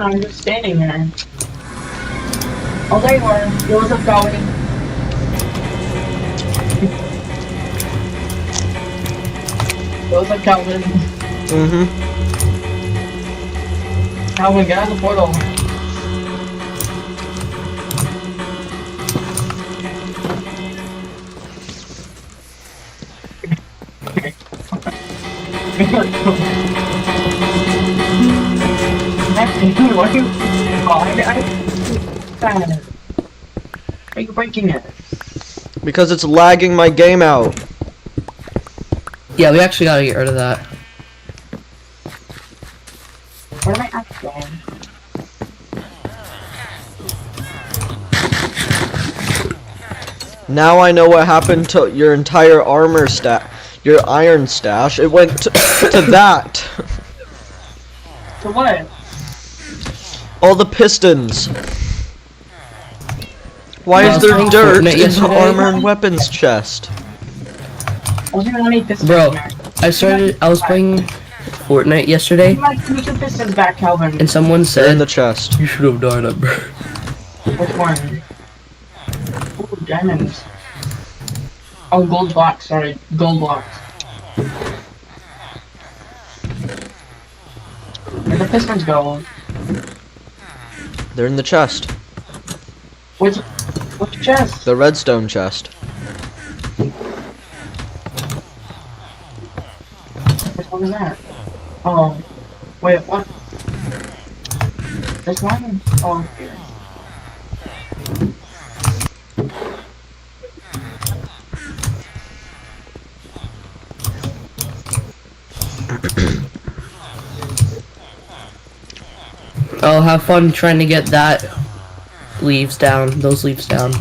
I'm just standing there. Oh, there you are. Yo, what's up, Calvin? Yo, what's up, Calvin? Calvin, get out of the portal. Dude, why are you? Why are you breaking it? Because it's lagging my game out. Yeah, we actually gotta get rid of that. Where am I at going? Now I know what happened to your entire armor your iron stash. It went to that. To what? All the pistons. Why is there dirt in the armor and weapons chest? I was gonna make this. Bro, I was playing Fortnite yesterday. Put your pistons back, Calvin. And someone said they're in the chest. You should have died up, bro. Which one? Ooh, diamonds. Oh, gold blocks, sorry. Gold blocks. Where'd the pistons go? They're in the chest. Which chest? The redstone chest. Which one is that? Oh, wait, what? This one? Oh, here. I'll have fun trying to get those leaves down.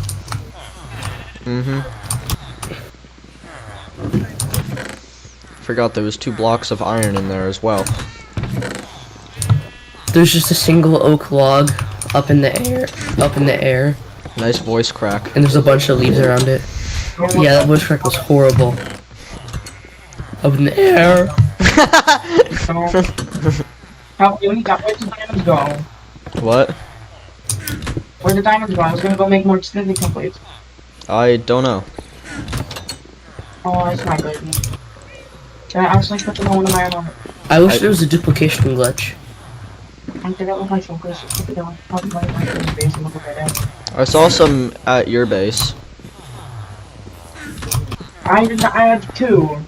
Forgot there was 2 blocks of iron in there as well. There's just a single oak log up in the air. Nice voice crack. And there's a bunch of leaves around it. Yeah, that voice crack was horrible. Up in the air. Where'd the diamonds go? What? Where'd the diamonds go? I was gonna go make more extended templates. I don't know. Oh, that's not good. Can I actually put them on one of my armor? I wish there was a duplication glitch. I'm gonna look my focus. Put it down. I'll be my base and look at that. I saw some at your base. I had 2.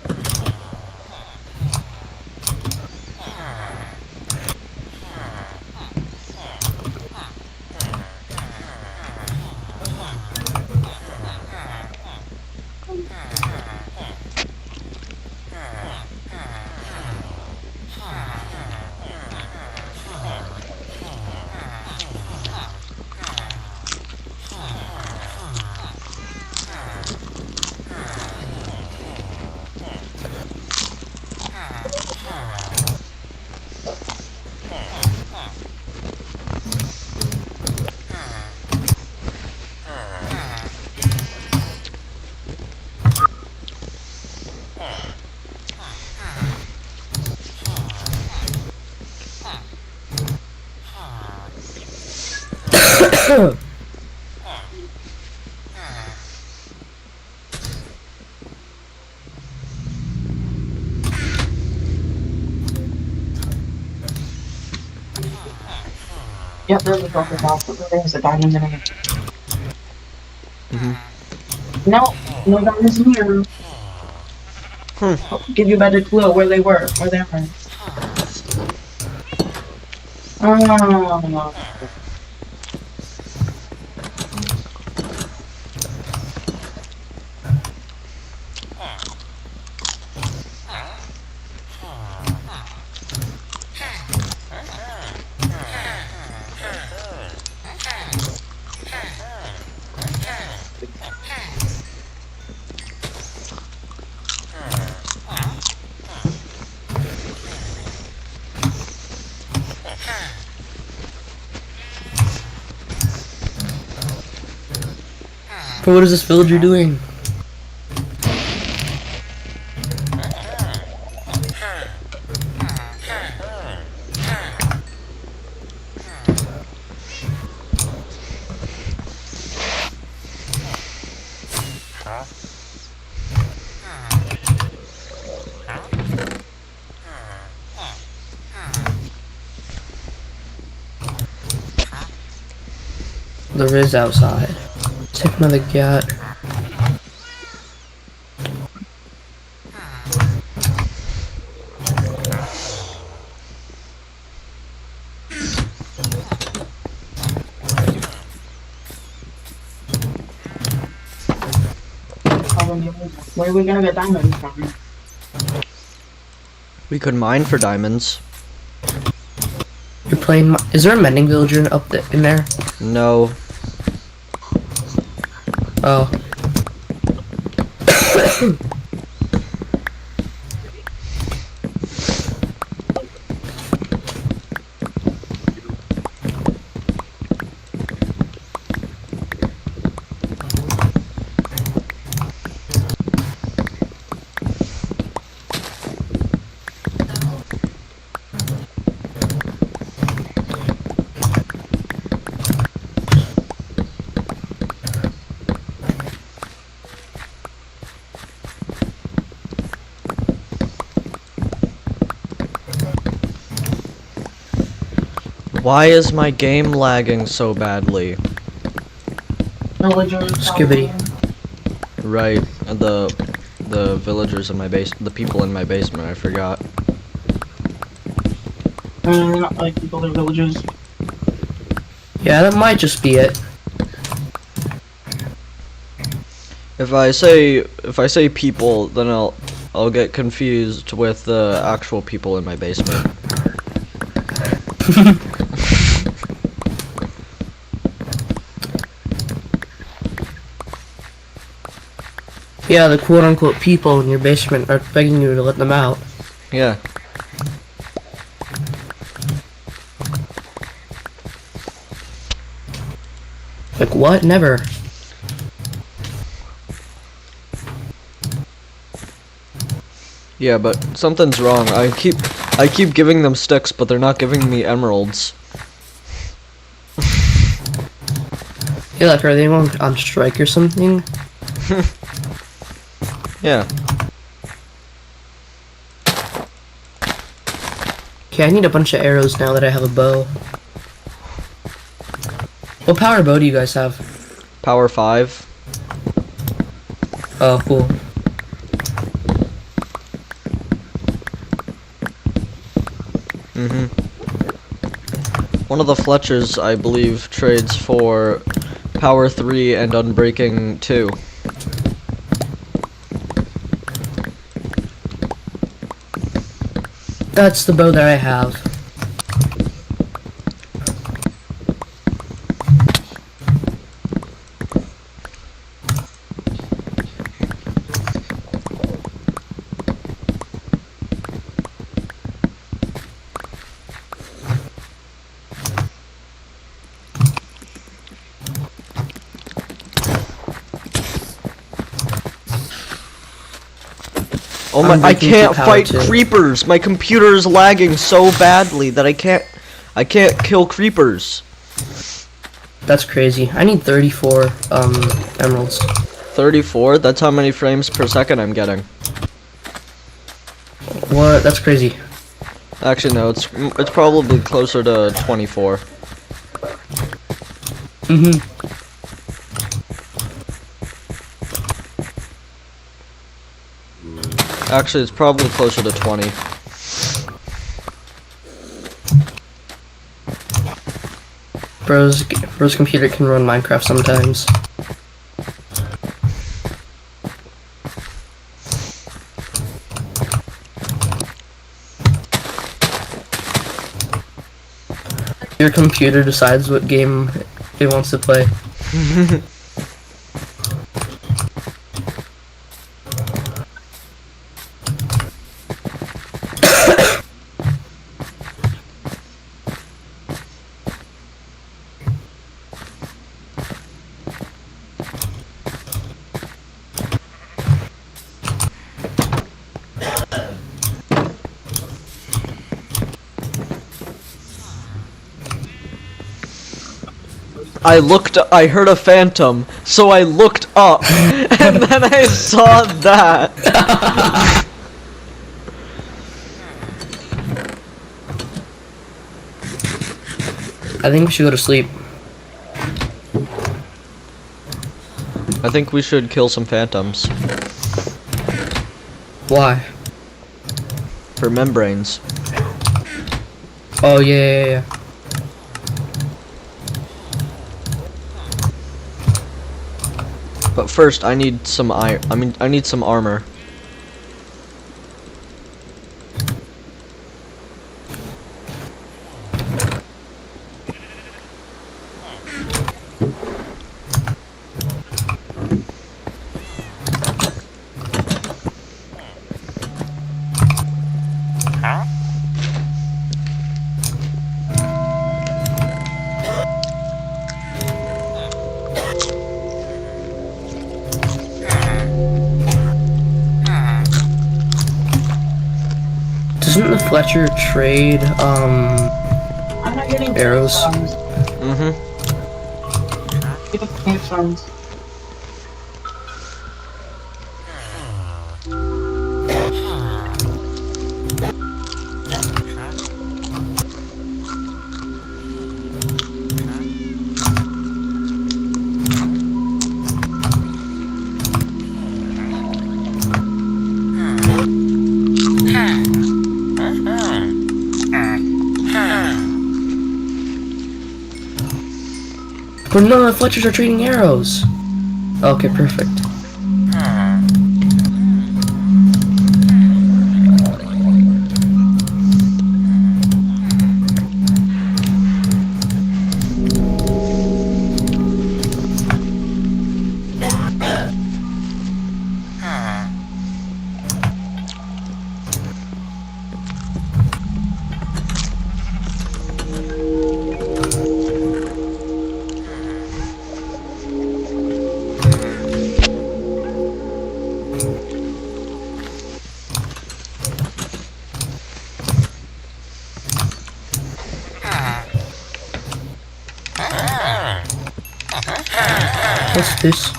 Yep, there's a broken house, but there's a diamond in it. No diamonds in here. I'll give you a better clue where they were. Oh. But what is this villager doing? There is outside. Take another gat. Where are we gonna get diamonds from? We could mine for diamonds. You're playing. Is there a mending villager up there, in there? No. Oh. Why is my game lagging so badly? Villagers. Skibbity. Right, the villagers in my the people in my basement, I forgot. Not like people, they're villagers. Yeah, that might just be it. If I say people, then I'll get confused with the actual people in my basement. Yeah, the quote-unquote people in your basement are begging you to let them out. Yeah. Like what? Never. Yeah, but something's wrong. I keep giving them sticks, but they're not giving me emeralds. Yeah, like are they on strike or something? Yeah. Okay, I need a bunch of arrows now that I have a bow. What power bow do you guys have? Power 5. Oh, cool. One of the Fletchers, I believe, trades for Power 3 and Unbreaking 2. That's the bow that I have. Oh my! I Unbreaking can't 2 power fight 2. creepers. My computer is lagging so badly that I can't kill creepers. That's crazy. I need 34 emeralds. 34? That's how many frames per second I'm getting. What? That's crazy. Actually, no. It's probably closer to 24. Actually, it's probably closer to 20. Bro's computer can run Minecraft sometimes. Your computer decides what game it wants to play. I heard a phantom, so I looked up, and then I saw that. I think we should go to sleep. I think we should kill some phantoms Why? for membranes. Oh yeah. But first, I need some I need some armor. Doesn't the Fletcher trade I'm not getting arrows? Mm-hmm. Give me funds. But none of the Fletchers are trading arrows. Okay, perfect. What's this?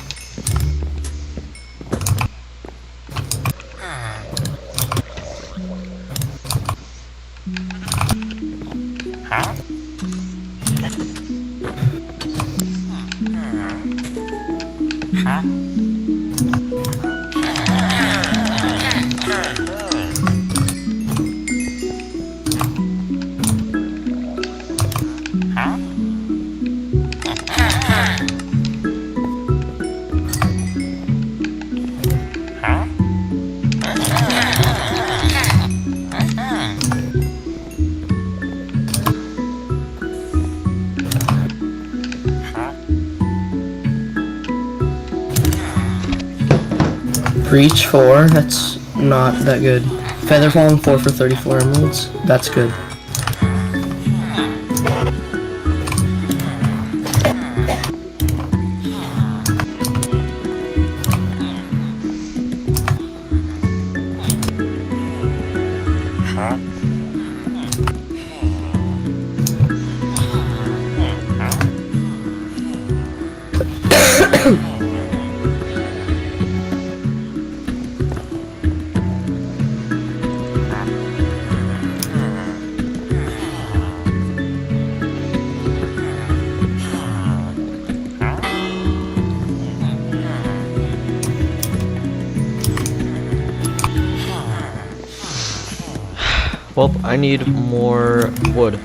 Breach 4, that's not that good. Feather Falling 4 for 34 emeralds, that's good. Well, I need more wood.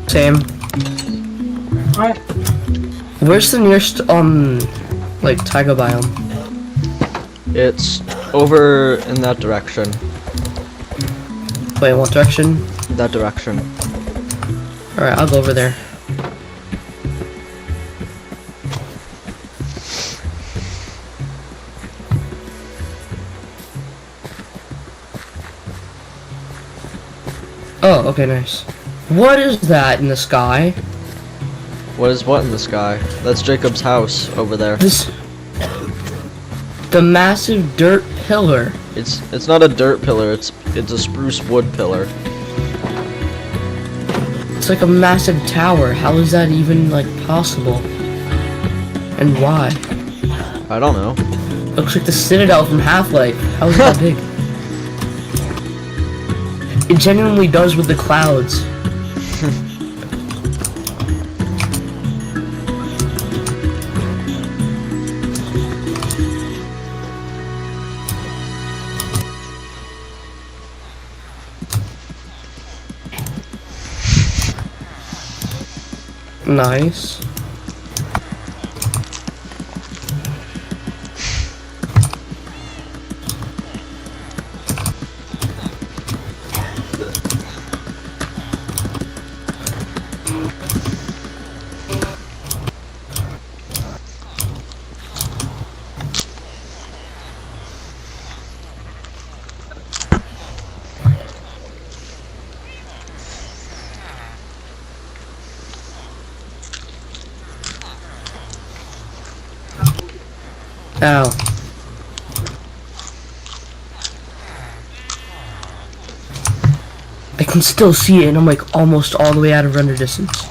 Same. Alright. Where's the nearest, like, taiga biome? It's over in that direction. Wait, what direction? That direction. Alright, I'll go over there. Oh, okay, nice. What is that in the sky? What is what in the sky? That's Jacob's house over there. This... The massive dirt pillar. It's not a dirt pillar, it's a spruce wood pillar. It's like a massive tower. How is that even, like, possible? And why? I don't know. Looks like the Citadel from Half-Life. How is it that big? It genuinely does with the clouds. Nice. Ow. I can still see it, and I'm like almost all the way out of render distance.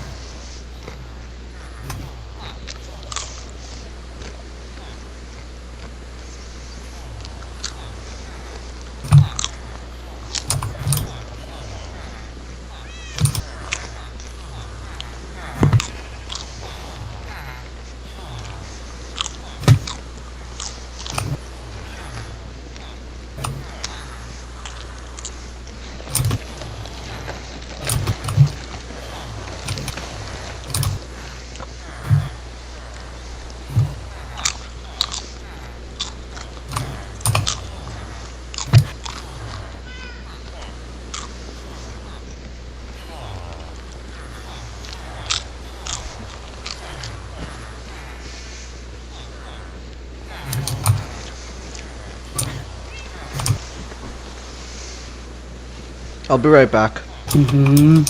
I'll be right back. Mm-hmm.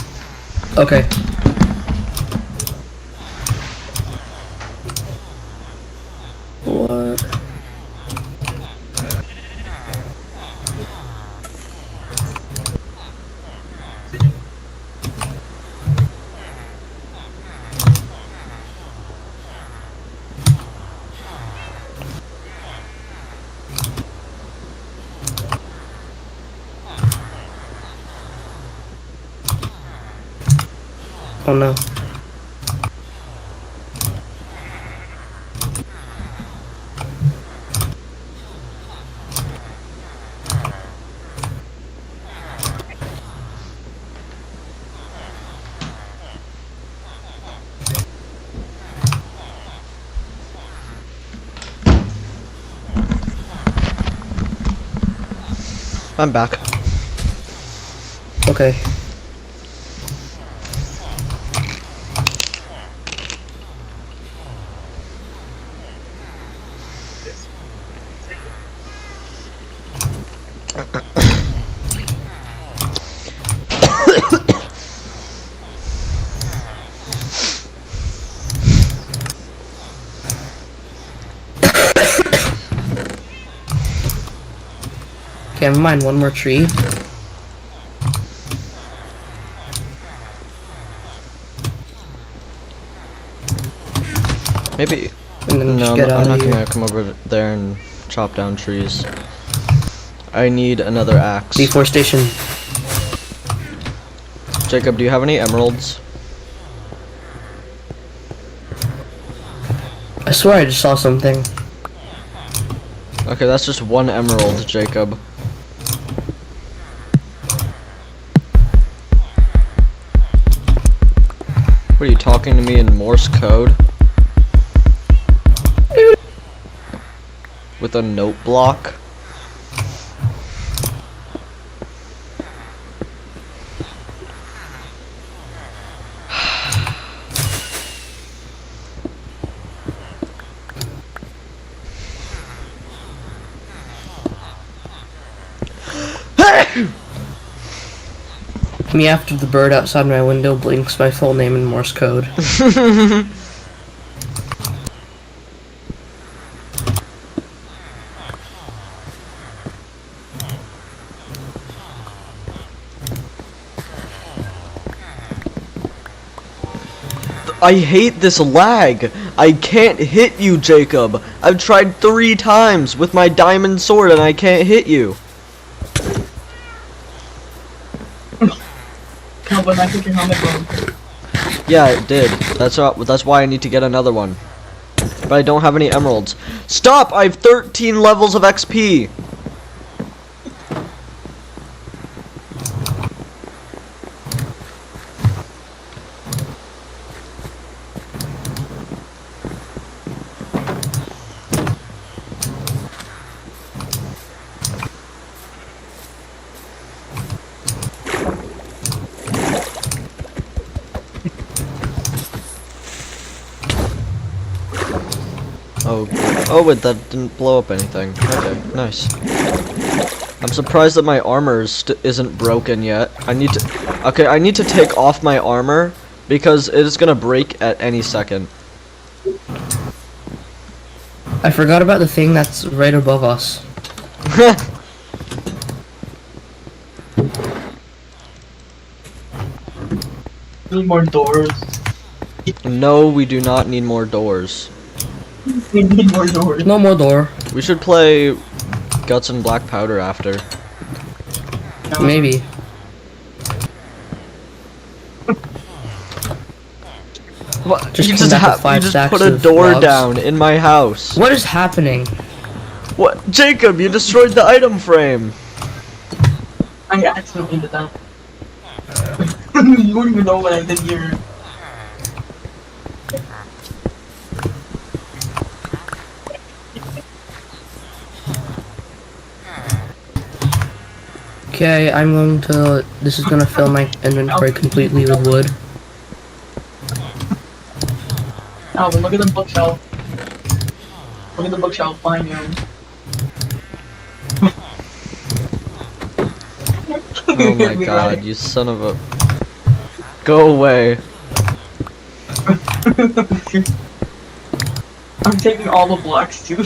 Okay. What? Oh no. I'm back. Okay. Okay, I'm mine one more tree. Maybe. And then No, just I'm get not out of gonna here. come over there and chop down trees. I need another axe. Deforestation. Jacob, do you have any emeralds? I swear I just saw something. Okay, that's just one emerald, Jacob. What are you talking to me in Morse code? With a note block? Me after the bird outside my window blinks my full name in Morse code. I hate this lag. I can't hit you, Jacob. I've tried 3 times with my diamond sword and I can't hit you. Cowboy, I took your helmet wrong. Yeah, it did. That's why I need to get another one. But I don't have any emeralds. Stop! I have 13 levels of XP. Oh, oh wait, that didn't blow up anything. Okay, nice. I'm surprised that my armor isn't broken yet. I need to... Okay, I need to take off my armor because it is gonna break at any second. I forgot about the thing that's right above us. Need more doors. No, we do not need more doors. We need more doors. No more door. We should play Guts and Black Powder after. Maybe. What? Just you come just, back with 5 you just stacks put a of door logs. down in my house. What is happening? What? Jacob, you destroyed the item frame. I accidentally did that. You don't even know what I did here. Okay, I'm going to... This is gonna fill my inventory completely with wood. Alvin, look at the bookshelf. Look at the bookshelf behind you. Oh my god, you son of a... Go away. I'm taking all the blocks too.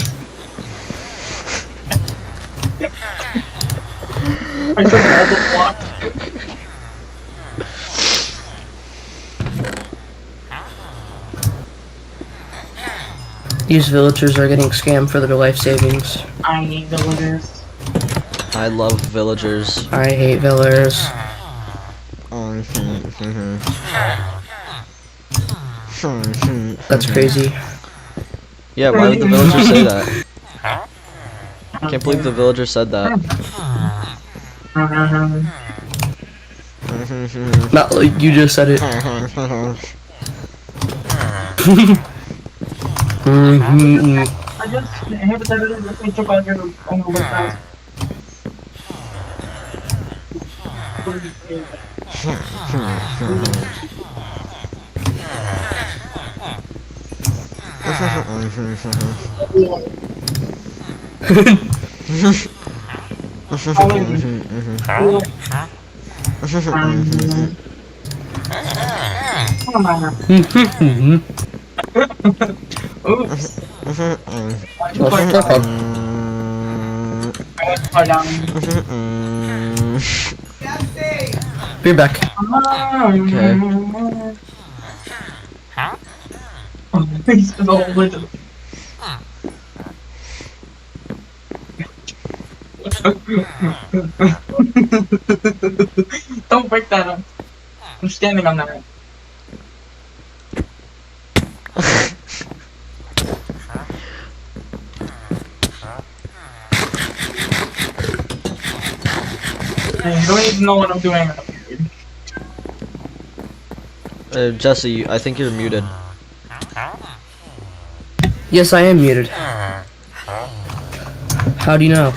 I took all the blocks. These villagers are getting scammed for their life savings. I hate villagers. I love villagers. I hate villagers. That's crazy. Yeah, why would the villager say that? I can't believe the villager said that. Not like you just said it. I just hypothetically took out your own house. Oops. Be back. Okay. Don't break that up. I'm standing on that. You don't even know what I'm doing. Jesse, I think you're muted. Yes, I am muted. How do you know?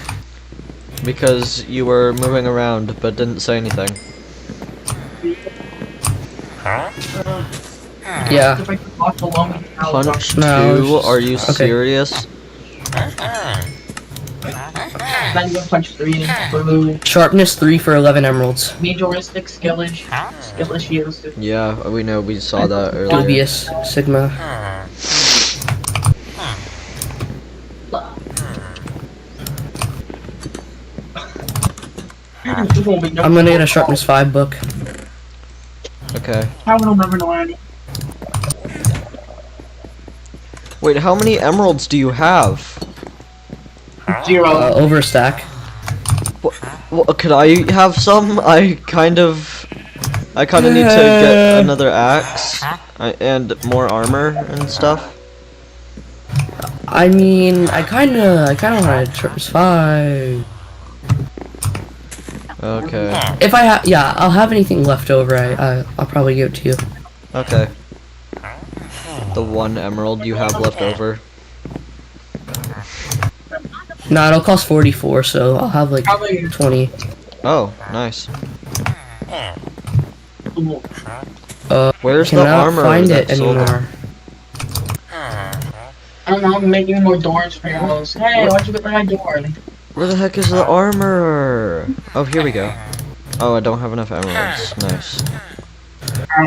Because you were moving around but didn't say anything. Yeah. If I could walk alone, Punch No, 2? just- Are you okay. serious? Then you punch 3 for Sharpness 3 for 11 emeralds. majoristic skillish used. Yeah, we know, we saw that earlier. Dubious Sigma. I'm gonna get a sharpness 5 book. Okay. I will never know any. Wait, how many emeralds do you have? 0. Over a stack. Well, could I have some? I kind of need to get another axe and more armor and stuff. I mean, I kinda wanted sharpness 5. Okay. If I have, yeah, I'll have anything left over. I'll probably give it to you. Okay. The 1 emerald you have left over. Nah, it'll cost 44, so I'll have like 20. Oh, nice. Where's the Cannot armor find it that sold it? anymore. I don't know, I'm making more doors for your house. Hey, why'd you get my door? Where the heck is the armor? Oh, here we go. Oh, I don't have enough emeralds. Nice.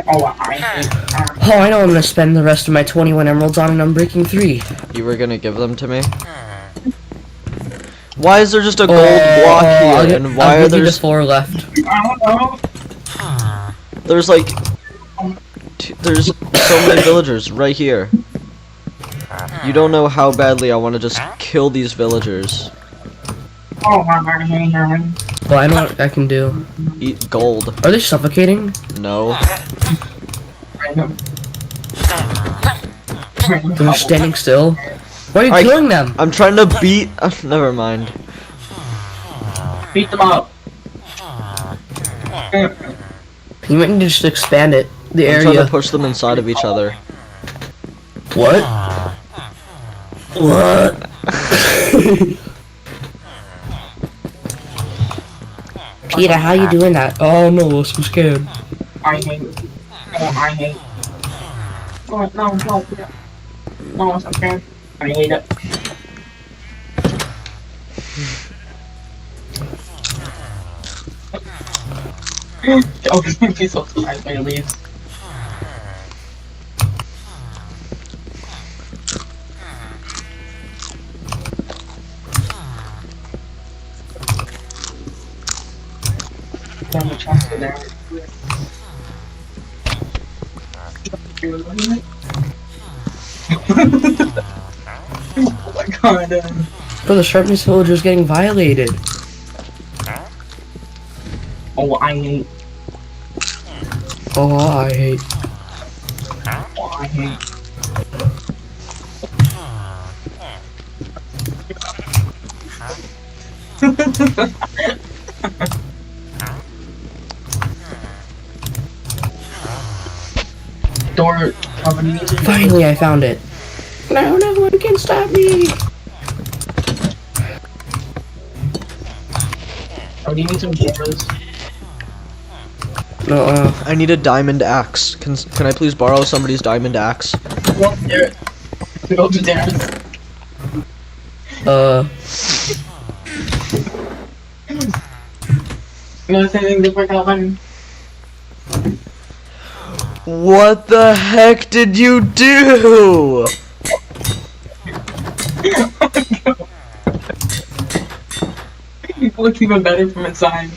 Oh, I hate Oh, I know what I'm gonna spend the rest of my 21 emeralds on, and I'm breaking 3. You were gonna give them to me? Why is there just a gold Oh, block here? I'll And why give are you there... the 4 left. I don't know. There's like... There's so many villagers right here. You don't know how badly I want to just kill these villagers. Oh, my God, hang. Well, I know what I can do. Eat gold. Are they suffocating? No. They're standing still? Why are you killing them? I'm trying to beat... never mind. Beat them up. You might need to just expand it. The I'm trying area. to push them inside of each other. What? What? Peter, how you doing that? Oh no, I'm so scared. I hate. Oh, I hate. Oh, no. No, it's okay. I hate it. Okay, he's so surprised when he leaves. Damn, the chest in there. Oh my God. Bro, the sharpness villager's getting violated. Oh, I hate. Oh, I hate. Oh, I hate. Door company. Finally, I found it. Now no one can stop me. Oh, do you need some doors? No, I need a diamond axe. Can I please borrow somebody's diamond axe? Go there. Go to theirs. You know anything different, Calvin? What the heck did you do? It looks even better from inside.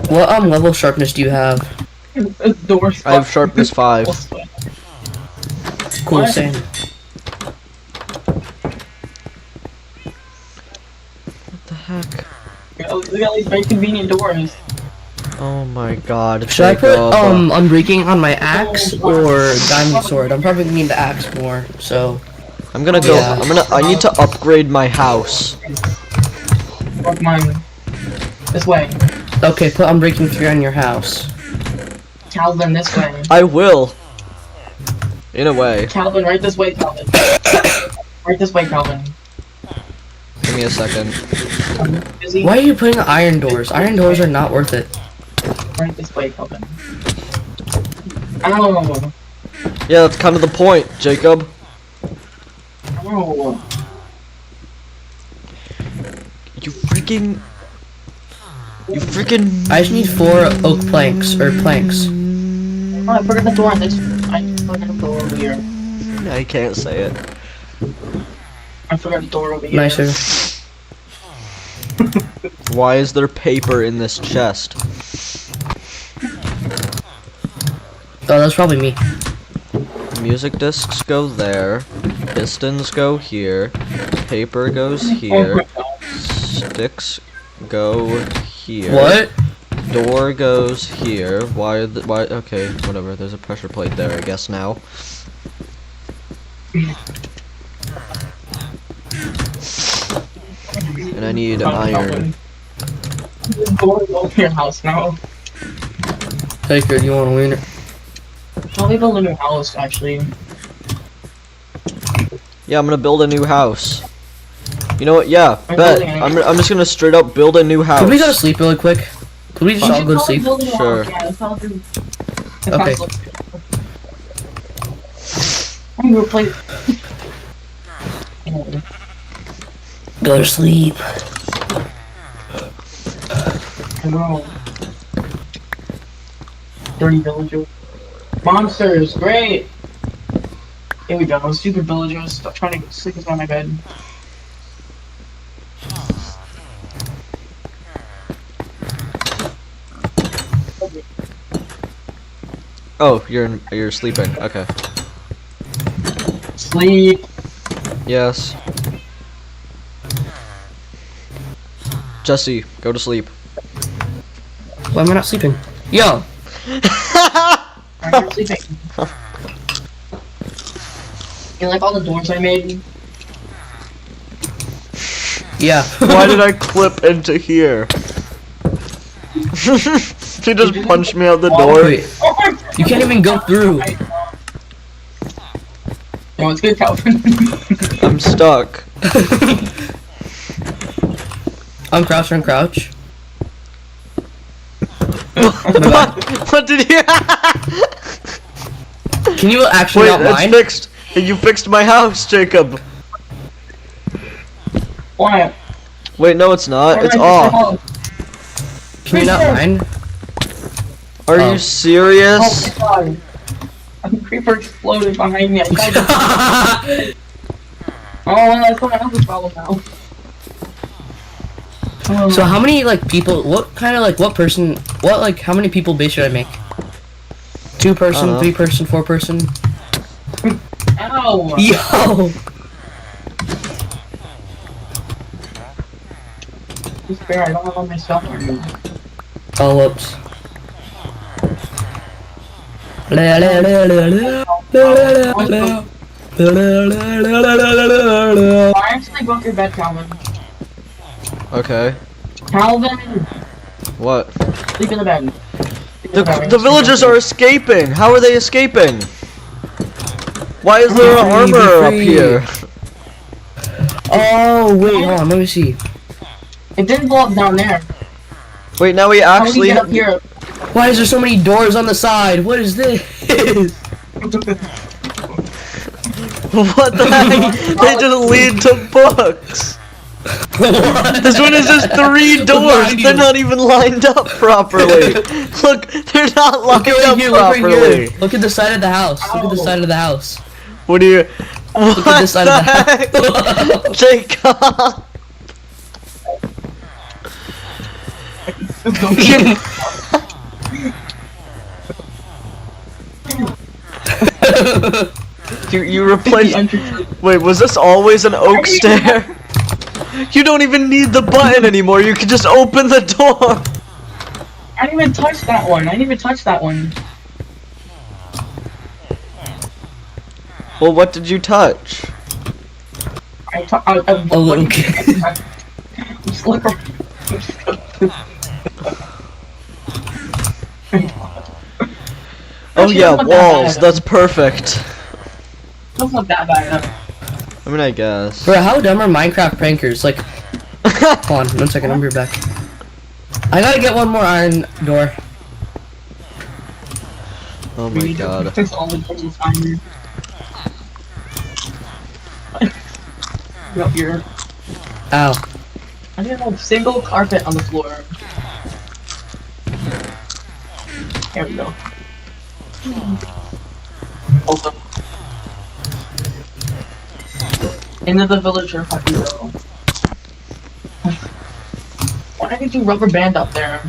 what level sharpness do you have? The door's I have sharpness 5. Cool, What? same. What the heck? We got these very convenient doors. Oh my god, Should I put Jacob. unbreaking on my axe or diamond sword? I'm probably gonna need the axe more, so I'm gonna go. Yeah. I need to upgrade my house. Fuck mine. This way. okay, put unbreaking 3 on your house. Calvin, this way. I will. In a way. Calvin, right this way, Calvin. Right this way, Calvin. Give me a second. Busy? Why are you putting iron doors? Iron doors are not worth it. Right this way, Calvin. Ow. Yeah, that's kind of the point, Jacob. Ow. You freaking. I just need 4 oak planks, or planks. Oh, I forgot the door on this. I forgot the door over here. I can't say it. I forgot the door over here. Nicer. Why is there paper in this chest? Oh, that's probably me. Music discs go there. Pistons go here. Paper goes here. Sticks go here. What? Door goes here. Why? Okay, whatever. There's a pressure plate there, I guess now. And I need iron. The door over your house now. Taker, do you want to win it? I'll build a new house, actually. Yeah, I'm gonna build a new house. You know what? Yeah, I'm bet. building it. I'm just gonna straight up build a new house. Could we go to sleep really quick? Could we just all go to sleep? Sure. Yeah, that's how the Okay. house looks good. I'm gonna play. Go to sleep. Bro. Dirty villager. Monsters, great! Here we go, stupid villagers. Stop trying to sleep on my bed. Oh, you're sleeping. Okay. Sleep. Yes. Jesse, go to sleep. Why am I not sleeping? Yo! I'm not sleeping. You like all the doors I made? Yeah. Why did I clip into here? He just punched me out the door. Wait, you can't even go through. No, it's good, Calvin. I'm stuck. Uncrouch, uncrouch. What did you? Can you actually Wait, not it's mine? fixed. You fixed my house, Jacob. Why? Wait, no, it's not. It's off. Can you not mine? Are Oh. you serious? Oh my god. A creeper exploded behind me. I tried to... Oh, that's what else's problem now. Oh. So how many like people? What kind of like what person? What like how many people base should I make? 2 person, Uh-huh. 3 person, 4 person. Ow! Yo! It's fair, I don't have all my stuff on me. Oh, whoops. I actually broke your bed, Calvin. Okay. Calvin! What? Sleep in the bed. The villagers are escaping. How are they escaping? Why is there an Be free, be armor up free. here? Oh wait, hold on, let me see. It didn't blow up down there. Wait, now we How do we actually. get up here? Why is there so many doors on the side? What is this? What the heck? They just lead to books. This one is just 3 doors. They're not even lined up properly. Look, they're not lined Look right up here, look right properly. here. Look at the side of the house. Look at the side of the house. What do you? What Look at this side of the heck? Jacob. You replaced. Wait, was this always an oak stair? You don't even need the button anymore. You can just open the door. I didn't even touch that one. I didn't even touch that one. Well, what did you touch? A little kid. Oh Actually, yeah, that's not that walls. bad. That's perfect. That's not that bad. I mean, I guess. Bro, how dumb are Minecraft prankers? Like, hold on, 1 second, I'll be right back. I gotta get one more iron door. Oh my god. That's all the things fine. Up here. Ow. I didn't have a single carpet on the floor. There we go. Also. Into the villager hut we go. Why did you rubber band up there?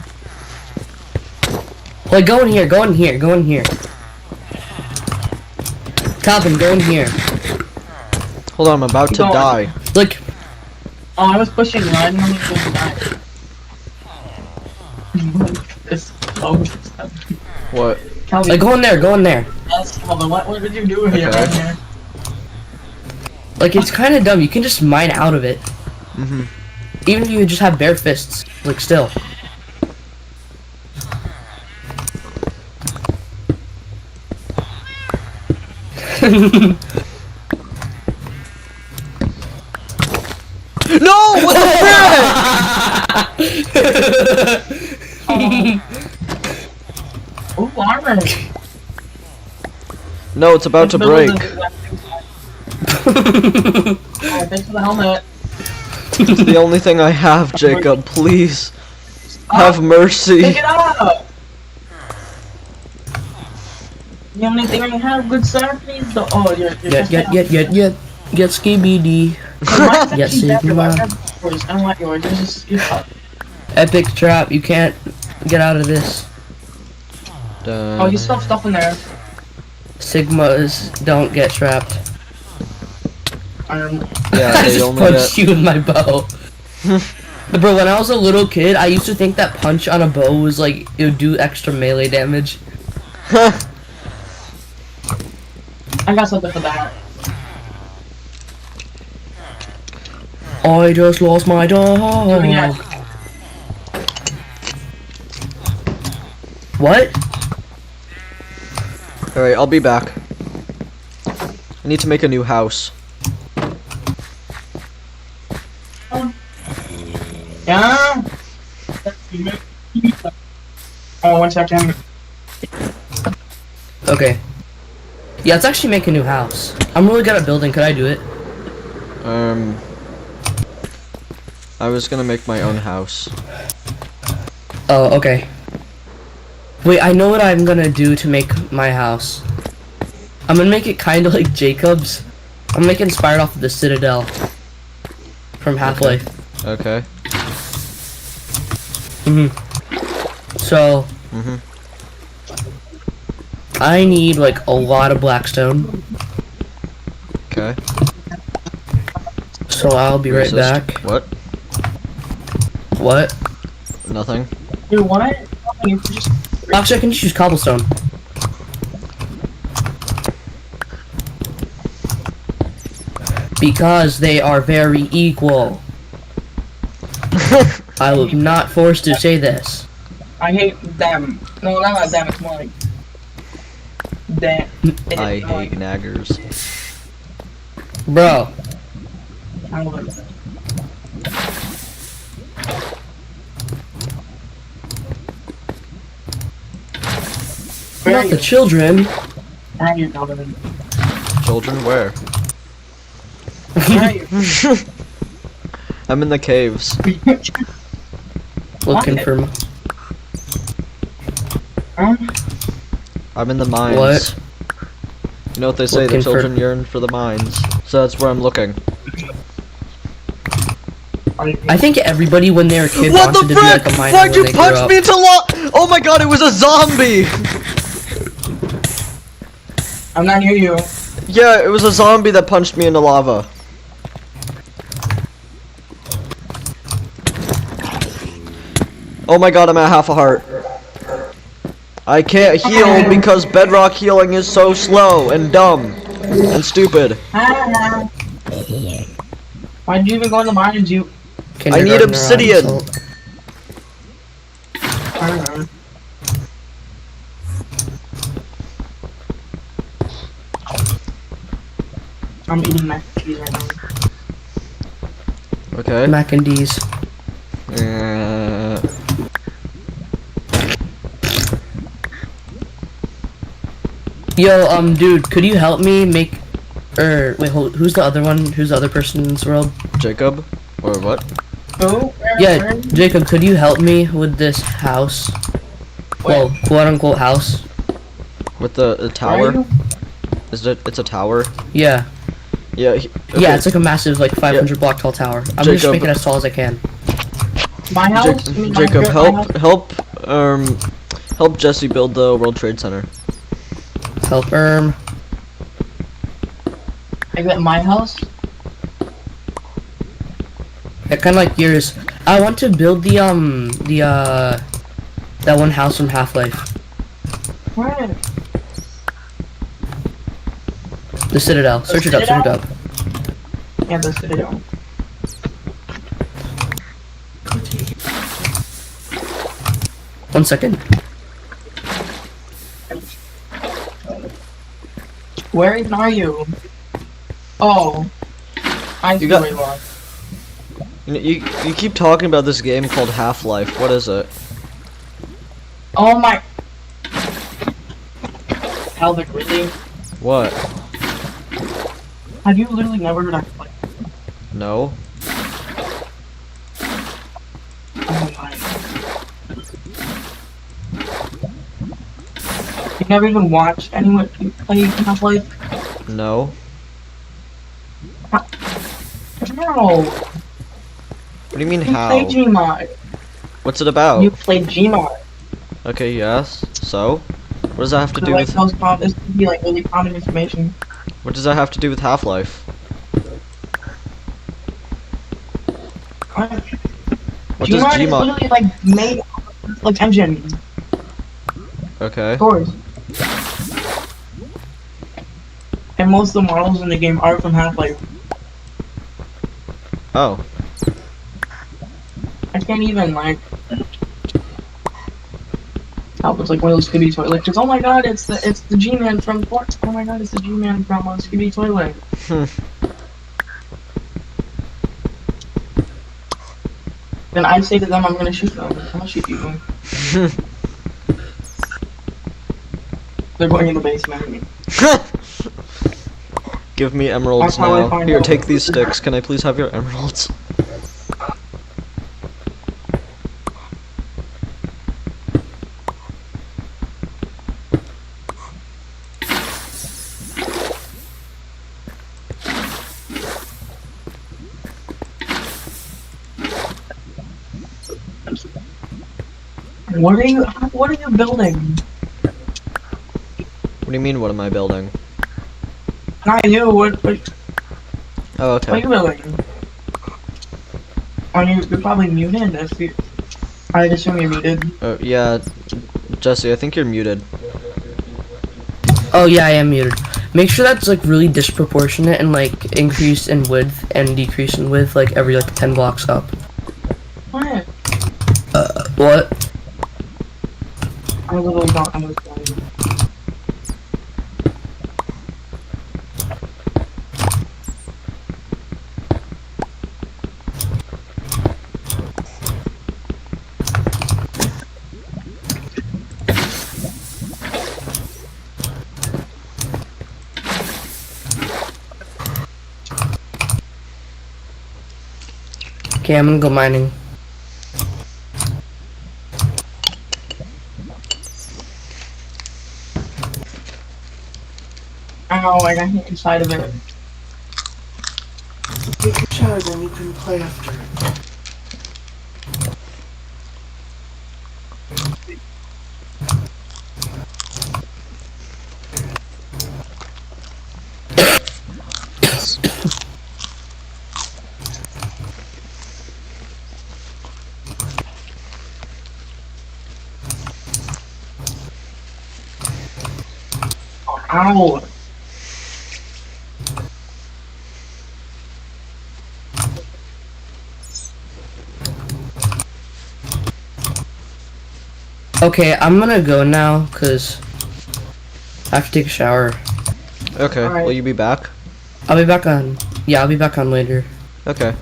Like, go in here, go in here, go in here. Calvin, go in here. Hold on, I'm about to Keep going. die. Look, Oh, I was pushing run when we did that. This What? Calvin, like, go in there, go in there. yes, hold on, what did you do here? Okay. Right here? Like, it's kind of dumb. You can just mine out of it. Mhm. Even if you just have bare fists. Like, still. No! What the frick? Ooh, armor! No, it's about to break. Oh, thanks for the helmet. It's the only thing I have, Jacob. Please. Have Pick mercy. it up! The only thing I have, good sir, please. You're Get skibidi. Mine's Yes, actually better, Sigma. but I have yours. I don't want yours. Yours is Epic trap. You can't get out of this. Oh, you still have stuff in there. Sigmas don't get trapped. Yeah, I they just only punched you with my bow. Bro, when I was a little kid, I used to think that punch on a bow was like, it would do extra melee damage. I got something for that. I just lost my dog. Yeah. What? Alright, I'll be back. I need to make a new house. Yeah. Oh, 1 second. Okay. Yeah, let's actually make a new house. I'm really good at building. Could I do it? I was gonna make my own house. Oh, okay. Wait, I know what I'm gonna do to make my house. I'm gonna make it kind of like Jacob's. I'm gonna make it inspired off of the Citadel from Half-Life. Okay. So, I need like a lot of blackstone. Okay. So I'll be right back. What? What? Nothing. Dude, what? You just... Actually, I can just use cobblestone. Because they are very equal. I was not forced to say this. I hate them. No, not like them. It's more like... Them. I hate naggers. Bro. I love it. Where are Not the you? children. Where are you, Donovan? Children, where? Where are you? I'm in the caves. Looking What? for... Huh? I'm in the mines. What? You know what they say, Looking the for- children yearn for the mines. So that's where I'm looking. I think everybody when they were a kid What wanted the to be like frick? a miner Why'd when you they grew punch up. me into Oh my god, it was a zombie! I'm not near you. Yeah, it was a zombie that punched me into lava. Oh my god, I'm at half a heart. I can't heal because bedrock healing is so slow and dumb and stupid. Why'd you even go in the mines? You... I need Kindergartner obsidian. on salt. I don't know. I'm eating mac and cheese right now. Okay. Mac and D's. Yo, dude, could you help me make... wait, who's the other one? Who's the other person in this world? Jacob? Or what? Who? Yeah, Jacob, could you help me with this house? Well, quote-unquote house. With the Where are tower? you? Is it? It's a tower? Yeah. Yeah. Yeah, it's like a massive, like, 500 block tall tower. I'm just Jacob. making it as tall as I can. My house? I mean, my Jacob, house? help Jesse build the World Trade Center. Help, I got my house? Yeah, kind of like yours. I want to build the, that one house from Half-Life. Where? The Citadel. Search it up, search it up. Yeah, the Citadel. One second. Where even are you? Oh. I see got- where you are. You keep talking about this game called Half-Life. What is it? Oh my... Helvic, really? What? Have you literally never heard of like? No. Oh my. You never even watched anyone play Half-Life? No. No. What do you mean You how? played Gmod. What's it about? You played Gmod. Okay, yes. So? What does that have to do Like with... this could be like really common information. What does that have to do with Half-Life? What does Gmod is Gmod... literally like made like engine. Okay. Of course. And most of the models in the game are from Half-Life. Oh. I can't even like help. It's like one of those Scooby toilet. Cause oh my god, it's the G-Man from Fort. Oh my god, it's the G-Man from Scooby toilet. Then I say to them, I'm gonna shoot them. I'll shoot you. They're going in the basement. Give me emeralds That's how I now. find Here, out. take these sticks. Can I please have your emeralds? What are you building? What do you mean, what am I building? Not you, what Oh, are okay. you building? You're probably muted if you I'd assume you're muted. Oh, yeah. Jesse, I think you're muted. Oh yeah, I am muted. Make sure that's like really disproportionate and like increase in width and decrease in width like every like 10 blocks up. What? What? I'm a little not understanding. Okay, I'm gonna go mining. Ow, I got hit inside of it. Take a shower, then you can play after. Ow. Okay, I'm gonna go now, cause I have to take a shower. Okay, Alright. will you be back? I'll be back on. Yeah, I'll be back on later. Okay.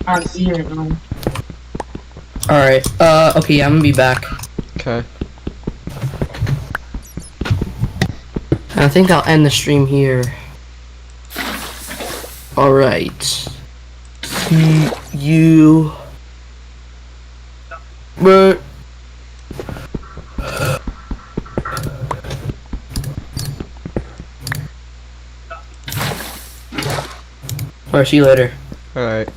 I see you now. Alright, okay, I'm gonna be back. Okay. I think I'll end the stream here. Alright. See you. But. Alright, see you later. Alright.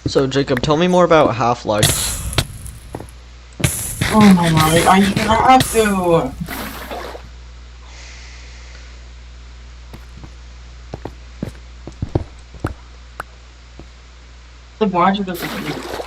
So, Jacob, tell me more about Half-Life. Oh my god, I have to. Like, why'd you go to the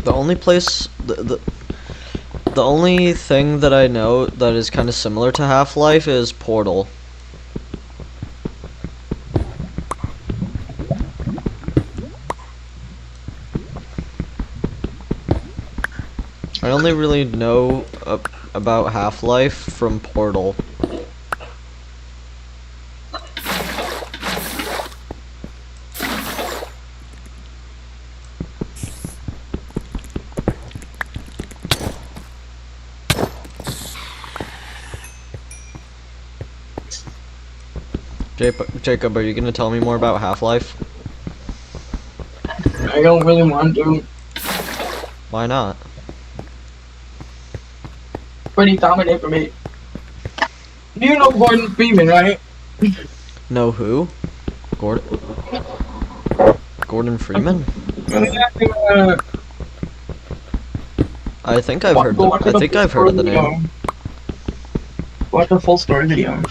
The only place, the only thing that I know that is kind of similar to Half-Life is Portal. I only really know about Half-Life from Portal. Jacob, are you gonna tell me more about Half-Life? I don't really want to. Why not? Pretty dominant for me. Do you know Gordon Freeman, right? Know who? Gordon Freeman? I think I've heard of the name. Watch the full story video.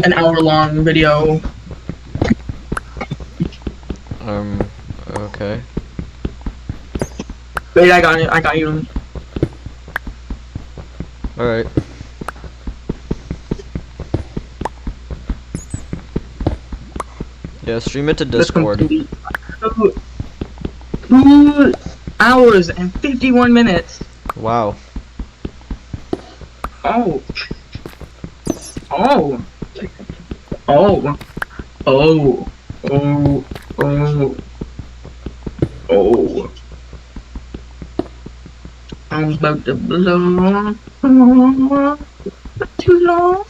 An hour-long video. Okay. Wait, I got you. Alright. Yeah, stream it to Discord. 2 hours and 51 minutes. Wow. Oh. Oh. Oh. Oh. Oh. Oh. Oh. I'm about to blow. Too long.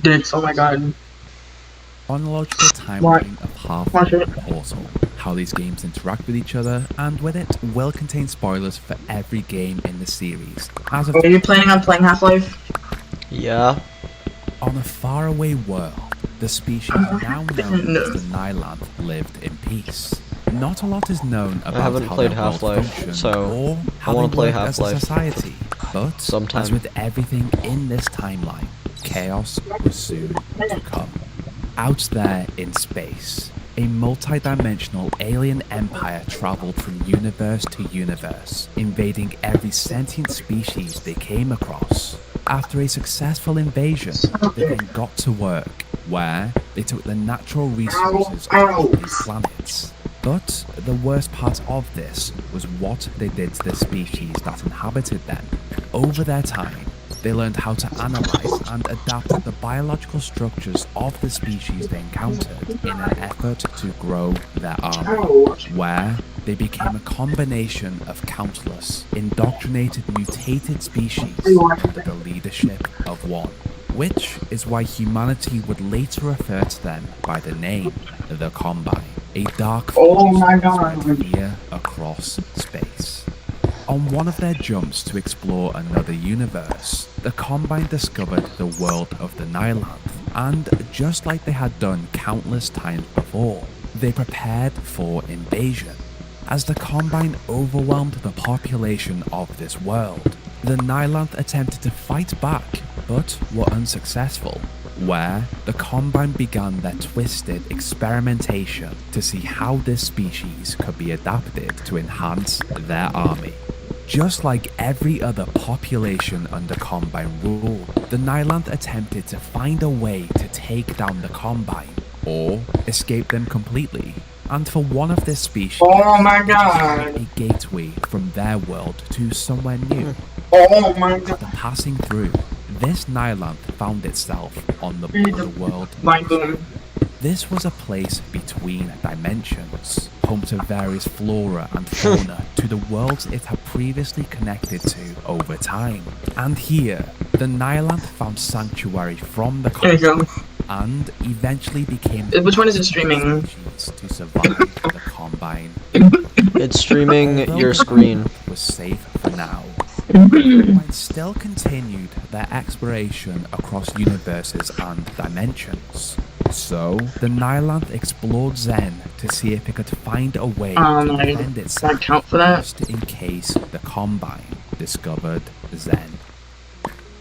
Dicks, oh my god. Chronological timeline of Half-Life and Portal, how these games interact with each other, and with it will contain spoilers for every game in the series. As of Are you planning on playing Half-Life? Yeah. on a faraway world, the species now known as the Nylanth lived in peace. Not a lot is known about haven't how played their world Half-Life, functioned so or how I wanna they play worked as a Half-Life society. But sometime. as with everything in this timeline, chaos was soon to come. Out there in space, a multi-dimensional alien empire traveled from universe to universe, invading every sentient species they came across. After a successful invasion, they then got to work, where they took the natural resources of these planets. But the worst part of this was what they did to the species that inhabited them. Over their time, they learned how to analyze and adapt the biological structures of the species they encountered in an effort to grow their army, where they became a combination of countless, indoctrinated mutated species under the leadership of one, which is why humanity would later refer to them by the name the Combine, a dark force spread fear across space. On one of their jumps to explore another universe, the Combine discovered the world of the Nylanth, and just like they had done countless times before, they prepared for invasion. As the Combine overwhelmed the population of this world, the Nylanth attempted to fight back, but were unsuccessful. where the Combine began their twisted experimentation to see how this species could be adapted to enhance their army. Just like every other population under Combine rule, the Nyland attempted to find a way to take down the Combine or escape them completely. And for one of this species, Oh my god. a gateway from their world to somewhere new. Oh my god. After passing through, this Nyland found itself on the border world. Mind blown. This was a place between dimensions, home to various flora and fauna to the worlds it had previously connected to over time. And here, the Nyland found sanctuary from the There you go. and eventually became Which one is it streaming? to survive the Combine. It's streaming Although your the screen. Combine was safe for now, Combine still continued their exploration across universes and dimensions. So, the Nyland explored Zen to see if it could find a way to I defend itself can't count for that. just in case the Combine discovered Zen.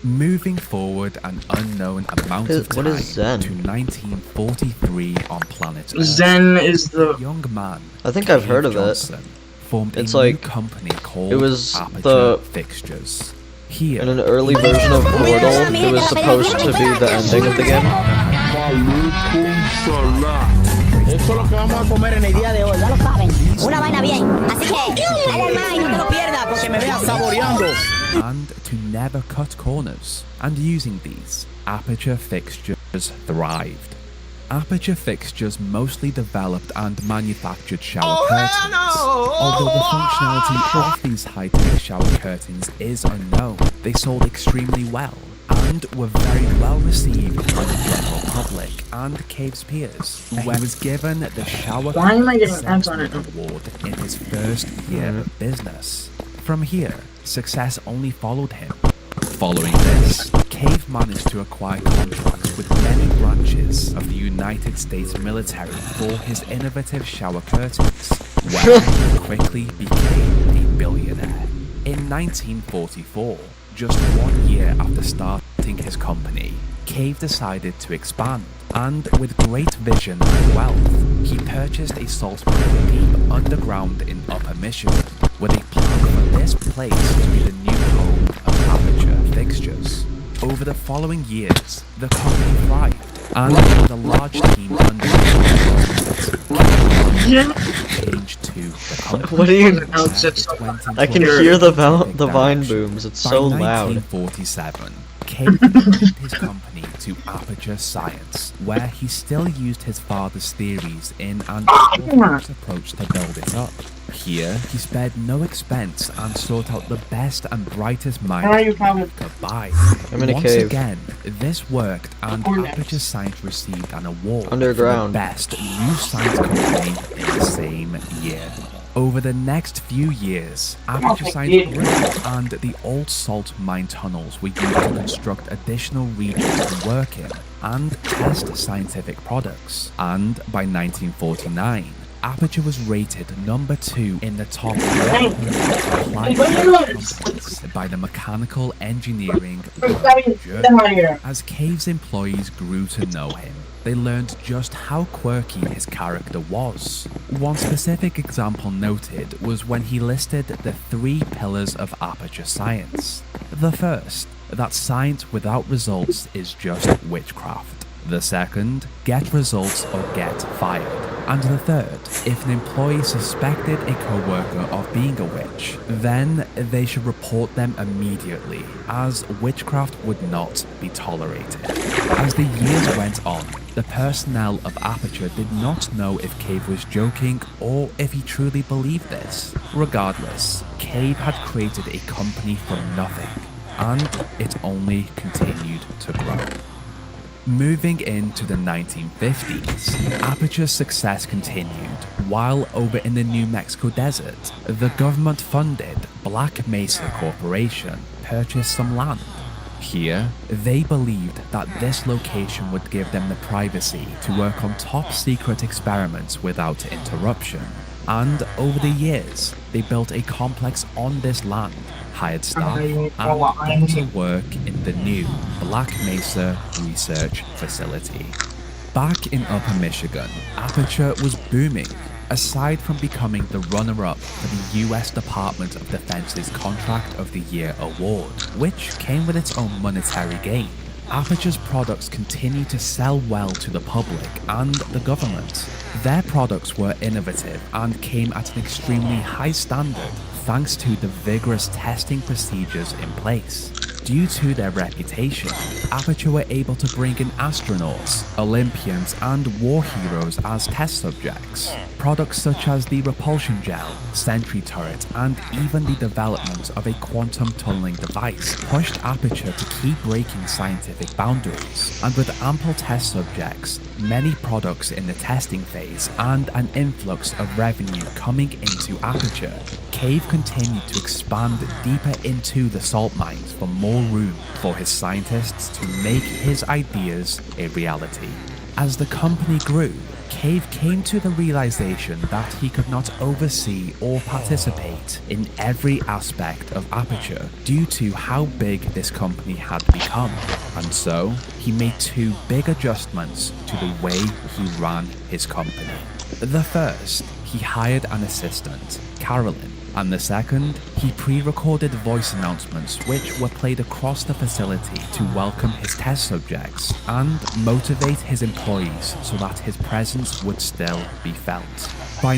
Moving forward an unknown amount of What time is Zen? to 1943 on planet Earth. Zen is the. A young man, I think I've heard Cave of it. Johnson, formed It's a new like- company called it was Aperture the- Fixtures. Here, In an early version of Portal, it was supposed to be the ending of the game. Eso es lo que vamos a comer en el día de hoy. Ya lo saben. Una vaina bien. Así que, dale al más y no te lo pierdas porque me veas saboreando. and to never cut corners, and using these, Aperture Fixtures thrived. Aperture Fixtures mostly developed and manufactured shower curtains. Although the functionality of these high-tech shower curtains is unknown, they sold extremely well and were very well received by the general public and Cave's peers, where he was given the Shower Why am I getting Curtain ads on it? Award in his first year of business. From here, success only followed him. Following this, Cave managed to acquire contracts with many branches of the United States military for his innovative shower curtains, where he quickly became a billionaire. In 1944, just 1 year after starting his company, Cave decided to expand, and with great vision and wealth, he purchased a salt mine deep underground in Upper Michigan, with a plan for this place to be the new home of Aperture Fixtures. Over the following years, the company thrived, and with a large team under changed to the company. What are you? I can hear the vine direction. booms. It's so By loud. 1947, Cave moved his company to Aperture Science, where he still used his father's theories in an orthodox approach to build it up. Here, he spared no expense and sought out the best and brightest Where are minds you he from? could buy. I'm in a Once cave. again, this worked, and Cornets. Aperture Science received an award Underground. for the best new science company in the same year. Over the next few years, Aperture Science grew, and the old salt mine tunnels were used to construct additional regions to work in and test scientific products. And by 1949, Aperture was rated number 2 in the top 100 applied companies by the Mechanical Engineering World Journal. As Cave's employees grew to know him, they learned just how quirky his character was. One specific example noted was when he listed the 3 pillars of Aperture Science. The first, that science without results is just witchcraft. The second, get results or get fired. And the third, if an employee suspected a co-worker of being a witch, then they should report them immediately, as witchcraft would not be tolerated. As the years went on, the personnel of Aperture did not know if Cave was joking or if he truly believed this. Regardless, Cave had created a company from nothing, and it only continued to grow. Moving into the 1950s, Aperture's success continued, while over in the New Mexico desert, the government-funded Black Mesa Corporation purchased some land. Here, they believed that this location would give them the privacy to work on top-secret experiments without interruption. And over the years, they built a complex on this land, hired staff, and got to work in the new Black Mesa Research Facility. Back in Upper Michigan, Aperture was booming. Aside from becoming the runner-up for the US Department of Defense's Contract of the Year award, which came with its own monetary gain, Aperture's products continued to sell well to the public and the government. Their products were innovative and came at an extremely high standard thanks to the vigorous testing procedures in place. Due to their reputation, Aperture were able to bring in astronauts, Olympians, and war heroes as test subjects. Products such as the repulsion gel, sentry turret, and even the development of a quantum tunneling device pushed Aperture to keep breaking scientific boundaries. And with ample test subjects, many products in the testing phase, and an influx of revenue coming into Aperture, Cave continued to expand deeper into the salt mines for more room for his scientists to make his ideas a reality. As the company grew, Cave came to the realization that he could not oversee or participate in every aspect of Aperture due to how big this company had become, and so he made two big adjustments to the way he ran his company. The first, he hired an assistant, Carolyn, and the second, he pre-recorded voice announcements which were played across the facility to welcome his test subjects and motivate his employees so that his presence would still be felt. By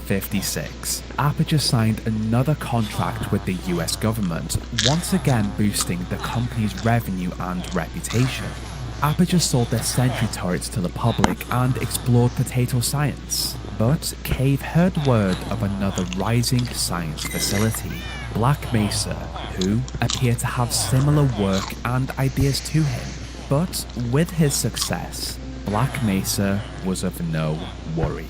1956, Aperture signed another contract with the US government, once again boosting the company's revenue and reputation. Aperture sold their sentry turrets to the public and explored potato science. But Cave heard word of another rising science facility, Black Mesa, who appeared to have similar work and ideas to him. But with his success, Black Mesa was of no worry.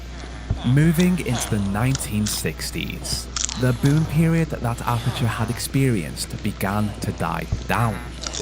Moving into the 1960s, the boom period that Aperture had experienced began to die down.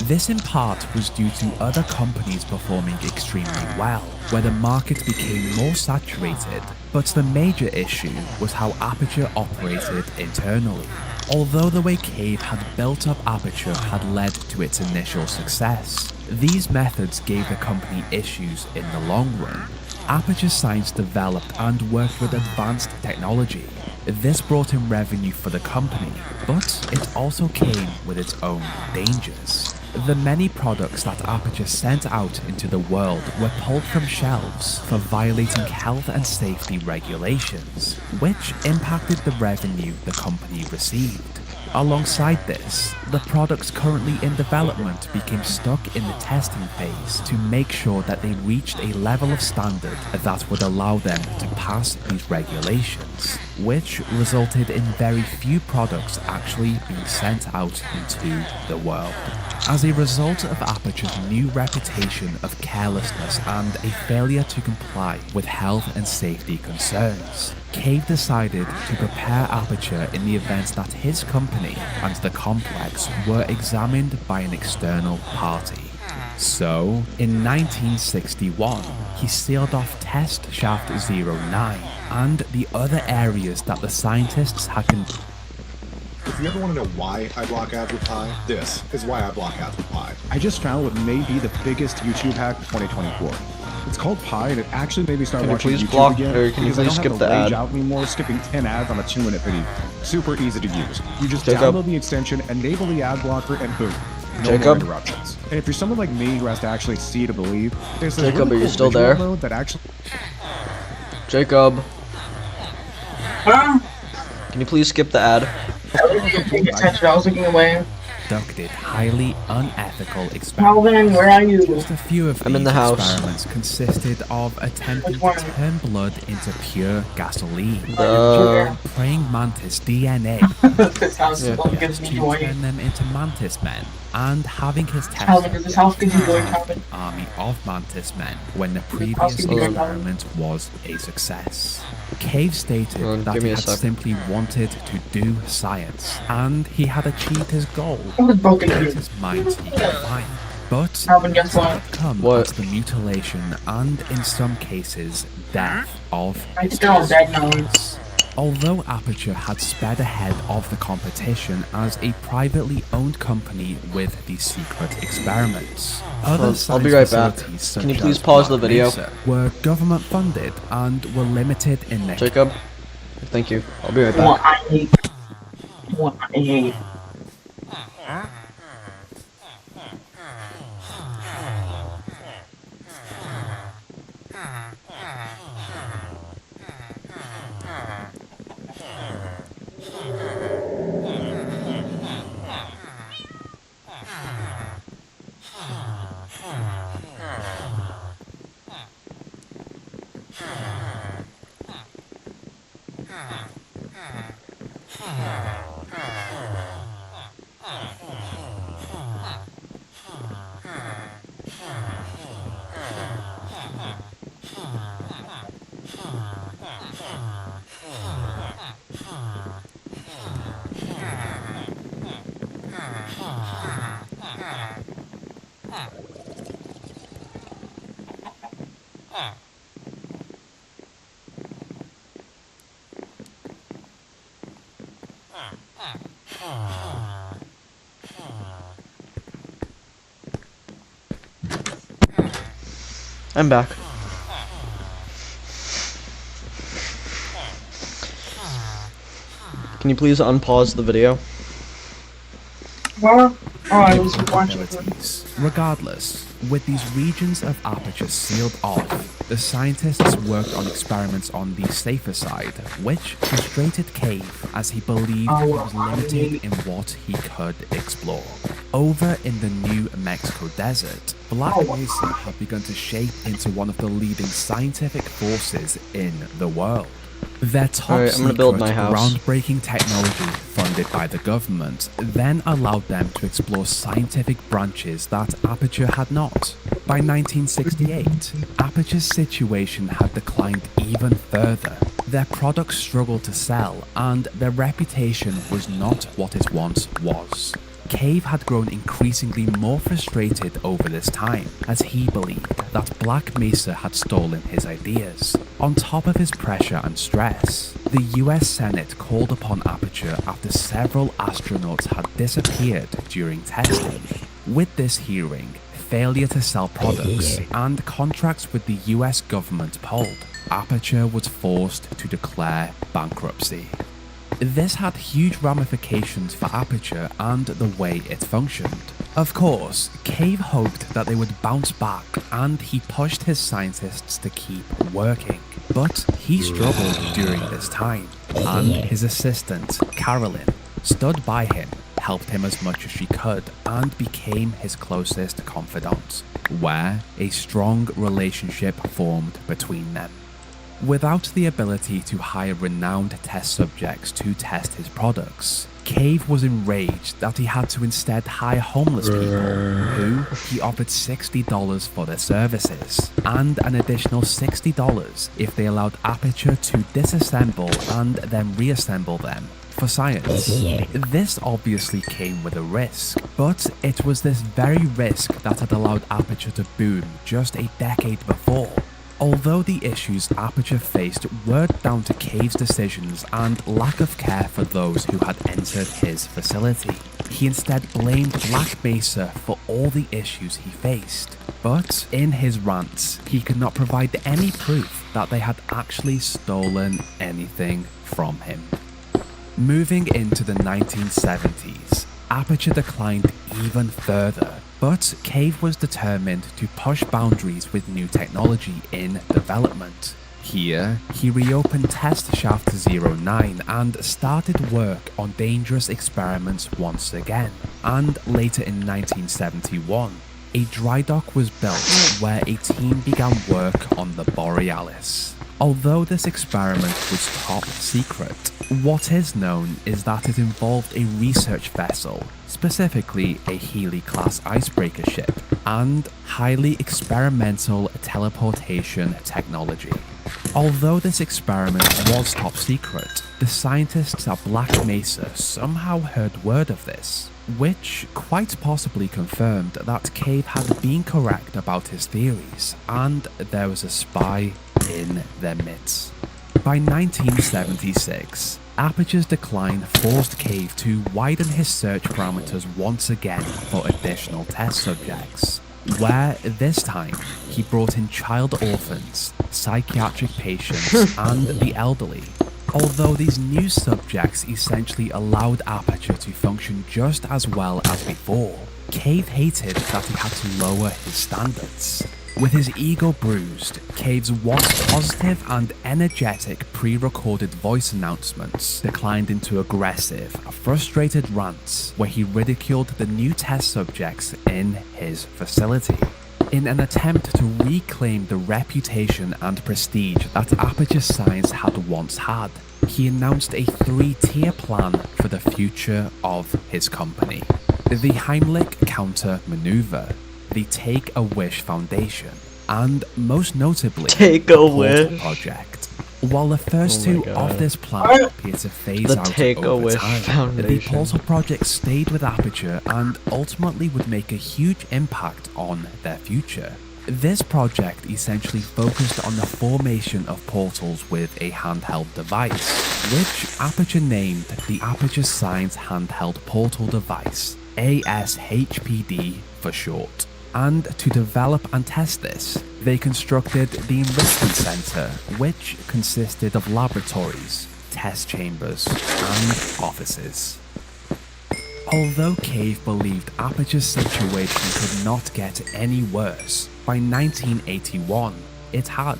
This in part was due to other companies performing extremely well, where the market became more saturated, but the major issue was how Aperture operated internally. Although the way Cave had built up Aperture had led to its initial success, these methods gave the company issues in the long run. Aperture Science developed and worked with advanced technology. This brought in revenue for the company, but it also came with its own dangers. The many products that Aperture sent out into the world were pulled from shelves for violating health and safety regulations, which impacted the revenue the company received. Alongside this, the products currently in development became stuck in the testing phase to make sure that they reached a level of standard that would allow them to pass these regulations, which resulted in very few products actually being sent out into the world. As a result of Aperture's new reputation of carelessness and a failure to comply with health and safety concerns, Cave decided to prepare Aperture in the event that his company and the complex were examined by an external party. So, in 1961, he sealed off Test Shaft 09 and the other areas that the scientists had If you ever want to know why I block ads with Pi, this is why I block ads with Pi. I just found what may be the biggest YouTube hack of 2024. It's called Pi, and it actually made me start watching please YouTube block, again or can you because I please don't skip have the to rage ad? out anymore, skipping 10 ads on a 2-minute video. Super easy to use. You just Jacob. download the extension, enable the ad blocker, and boom. No Jacob. more interruptions. And if you're someone like me who has to actually see to believe, there's this Jacob, really are you cool still visual there? mode that actually Jacob, Huh? can you please skip the ad? I wasn't even paying attention. I was looking away. conducted highly unethical Calvin, experiments. where are you? Just a few of I'm in these the house. experiments consisted of attempting Which one? to turn blood into pure gasoline, The praying mantis DNA This house Yeah. gives me to joy. turn them into mantis men, and having his test Calvin, does this house give you joy, Calvin? an army of mantis men when the house previous give you joy, Calvin? experiment was a success. Cave stated Hold on, that give he me a had sec. simply wanted to do science, and he had achieved his goal. What was broken The here? greatest minds he could find. But Calvin, guess this what? had come What? at the mutilation and, in some cases, death of I'm still dead now. Although Aperture had sped ahead of the competition as a privately owned company with the secret experiments, other I'll be right science back. facilities Can you such please as pause the Black video? Mesa were government funded and were limited in their Jacob? Thank you. I'll be right What back. I hate. What I hate. I'm back. Can you please unpause the video? Well, I was watching it. capabilities. Regardless, with these regions of Aperture sealed off, the scientists worked on experiments on the safer side, which frustrated Cave as he believed he was limited in what he could explore. Over in the New Mexico desert, Black Mesa had begun to shape into one of the leading scientific forces in the world. Their top Alright, I'm gonna build my house. groundbreaking technology funded by the government then allowed them to explore scientific branches that Aperture had not. By 1968, Aperture's situation had declined even further. Their products struggled to sell, and their reputation was not what it once was. Cave had grown increasingly more frustrated over this time, as he believed that Black Mesa had stolen his ideas. On top of his pressure and stress, the US Senate called upon Aperture after several astronauts had disappeared during testing. With this hearing, failure to sell products, and contracts with the US government pulled, Aperture was forced to declare bankruptcy. This had huge ramifications for Aperture and the way it functioned. Of course, Cave hoped that they would bounce back, and he pushed his scientists to keep working. But he struggled during this time, and his assistant, Carolyn, stood by him, helped him as much as she could, and became his closest confidant, where a strong relationship formed between them. Without the ability to hire renowned test subjects to test his products, Cave was enraged that he had to instead hire homeless people, who he offered $60 for their services, and an additional $60 if they allowed Aperture to disassemble and then reassemble them for science. This obviously came with a risk, but it was this very risk that had allowed Aperture to boom just a decade before. Although the issues Aperture faced were down to Cave's decisions and lack of care for those who had entered his facility, he instead blamed Black Mesa for all the issues he faced. But in his rants, he could not provide any proof that they had actually stolen anything from him. Moving into the 1970s, Aperture declined even further, but Cave was determined to push boundaries with new technology in development. Here, he reopened Test Shaft 09 and started work on dangerous experiments once again. And later in 1971, a dry dock was built where a team began work on the Borealis. Although this experiment was top secret, what is known is that it involved a research vessel, specifically a Healy-class icebreaker ship, and highly experimental teleportation technology. Although this experiment was top secret, the scientists at Black Mesa somehow heard word of this, which quite possibly confirmed that Cave had been correct about his theories, and there was a spy in their midst. By 1976, Aperture's decline forced Cave to widen his search parameters once again for additional test subjects, where this time he brought in child orphans, psychiatric patients, and the elderly. Although these new subjects essentially allowed Aperture to function just as well as before, Cave hated that he had to lower his standards. With his ego bruised, Cave's once positive and energetic pre-recorded voice announcements declined into aggressive, frustrated rants where he ridiculed the new test subjects in his facility. In an attempt to reclaim the reputation and prestige that Aperture Science had once had, he announced a 3-tier plan for the future of his company. The Heimlich Counter Maneuver, the Take-A-Wish Foundation, and most notably, the Portal Project. While the first two of this plan appear to phase out over time, the Portal Project stayed with Aperture and ultimately would make a huge impact on their future. This project essentially focused on the formation of portals with a handheld device, which Aperture named the Aperture Science Handheld Portal Device, ASHPD for short. And to develop and test this, they constructed the Enrichment Center, which consisted of laboratories, test chambers, and offices. Although Cave believed Aperture's situation could not get any worse, by 1981, it had.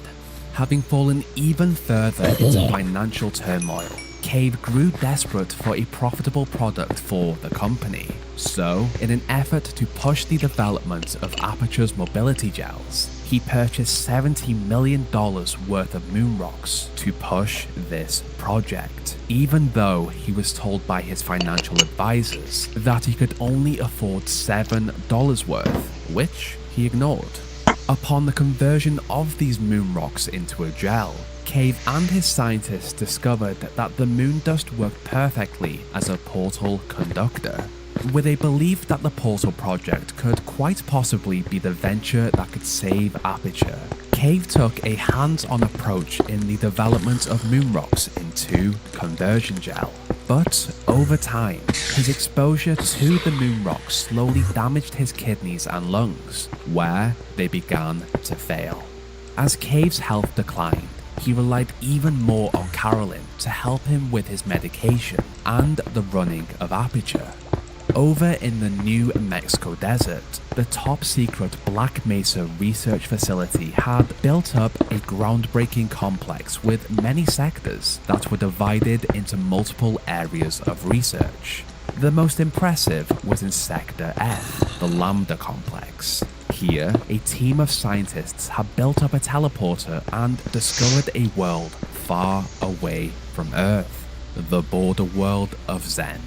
Having fallen even further into financial turmoil, Cave grew desperate for a profitable product for the company. So, in an effort to push the development of Aperture's mobility gels, he purchased $70 million worth of moon rocks to push this project, even though he was told by his financial advisors that he could only afford $7 worth, which he ignored. Upon the conversion of these moon rocks into a gel, Cave and his scientists discovered that the moon dust worked perfectly as a portal conductor, with a belief that the Portal Project could quite possibly be the venture that could save Aperture. Cave took a hands-on approach in the development of moon rocks into conversion gel. But over time, his exposure to the moon rocks slowly damaged his kidneys and lungs, where they began to fail. As Cave's health declined, he relied even more on Carolyn to help him with his medication and the running of Aperture. Over in the New Mexico desert, the top-secret Black Mesa research facility had built up a groundbreaking complex with many sectors that were divided into multiple areas of research. The most impressive was in Sector F, the Lambda Complex. Here, a team of scientists had built up a teleporter and discovered a world far away from Earth, the border world of Zen.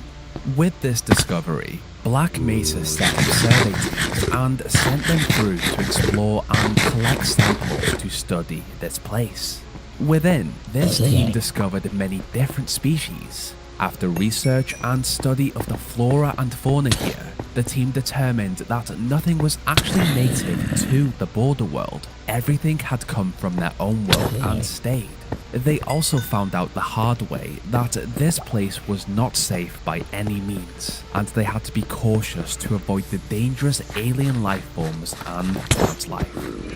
With this discovery, Black Mesa set up survey teams and sent them through to explore and collect samples to study this place. Within, this team discovered many different species. After research and study of the flora and fauna here, the team determined that nothing was actually native to the border world. Everything had come from their own world and stayed. They also found out the hard way that this place was not safe by any means, and they had to be cautious to avoid the dangerous alien life forms and plant life.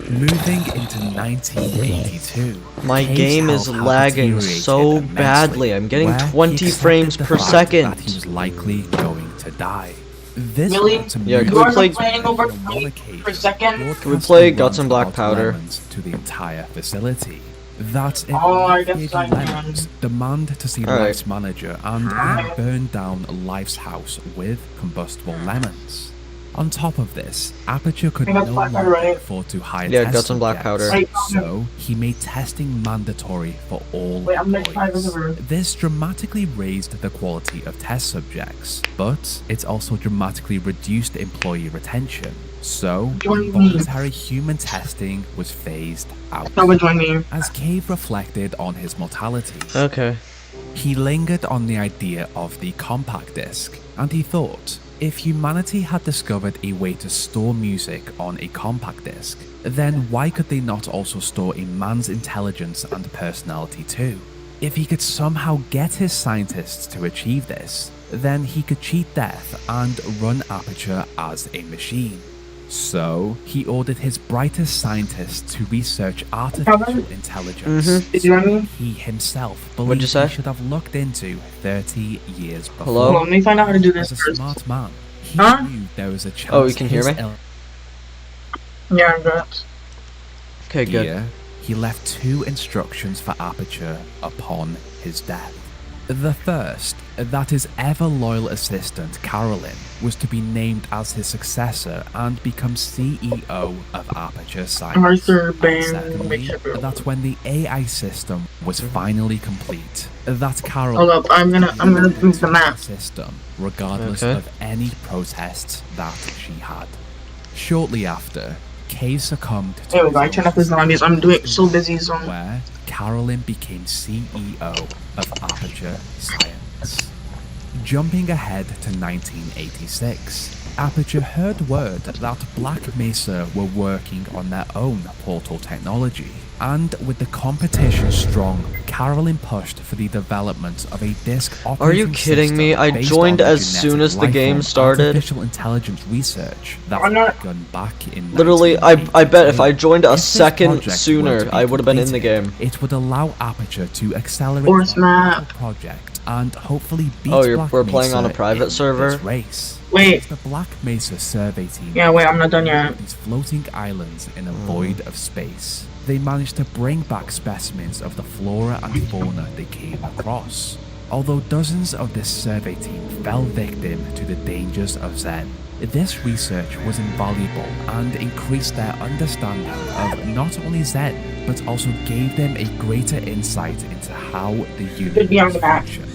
Moving into 1982, my Cave's game is health had lagging deteriorated so immensely, badly. I'm getting where he 20 accepted frames the per fact second. that he was likely going to die. This Really? brought to Yeah, move can we play- playing over on one 20 occasion, per second? Can we play broadcasting Guts and Black runs Powder? about lemons to the entire facility. That it Oh, I gave guess I Lemons can. demand to see Alright. Life's manager and he burned down Life's house with combustible lemons. On top of this, Aperture could I got no Black Powder, longer right? afford to hire Yeah, test Guts and Black subjects, Powder. so he made testing mandatory for all Wait, I'm like 5 employees. over. This dramatically raised the quality of test subjects, but it also dramatically reduced employee retention. So, Join me. voluntary human testing was phased out. Someone join me. As Cave reflected on his mortality, Okay. he lingered on the idea of the compact disc, and he thought, if humanity had discovered a way to store music on a compact disc, then why could they not also store a man's intelligence and personality too? If he could somehow get his scientists to achieve this, then he could cheat death and run Aperture as a machine. So, he ordered his brightest scientists to research artificial intelligence. Did you hear me? He himself What'd you believed say? he should have looked into 30 years before. Hello? Hold on, let me find out how to do this As a first. smart man, he Huh? knew there was a chance Oh, you can hear his me? Yeah, I'm good. Okay, good. idea, he left 2 instructions for Aperture upon his death. The first, that his ever-loyal assistant, Carolyn, was to be named as his successor and become CEO of Aperture Science. Arthur And Band secondly, makes it real. that when the AI system was finally complete, that Carolyn Hold up, I'm gonna move the map. system, regardless Okay. of any protests that she had. Shortly after, Kay succumbed to There we go, I turned off the zombies. I'm doing so busy, so where Carolyn became CEO of Aperture Science. Jumping ahead to 1986, Aperture heard word that Black Mesa were working on their own portal technology, and with the competition strong, Carolyn pushed for the development of a disk operating Are you kidding me? system I based joined on as genetic soon as the life game form started. Artificial intelligence research that I'm not- begun back in Literally, I bet if I joined a If this second project were sooner, to be I would have been in the completed, game. It would allow Aperture to accelerate Force their map. project and hopefully beat Oh, Black we're playing on a Mesa private in server? this race. Wait. The Black Mesa survey team. Yeah, wait, I'm not done yet. These floating islands in a void of space. They managed to bring back specimens of the flora and fauna they came across. Although dozens of this survey team fell victim to the dangers of Zen, this research was invaluable and increased their understanding of not only Zen, but also gave them a greater insight into how the Should be on universe the map. functioned.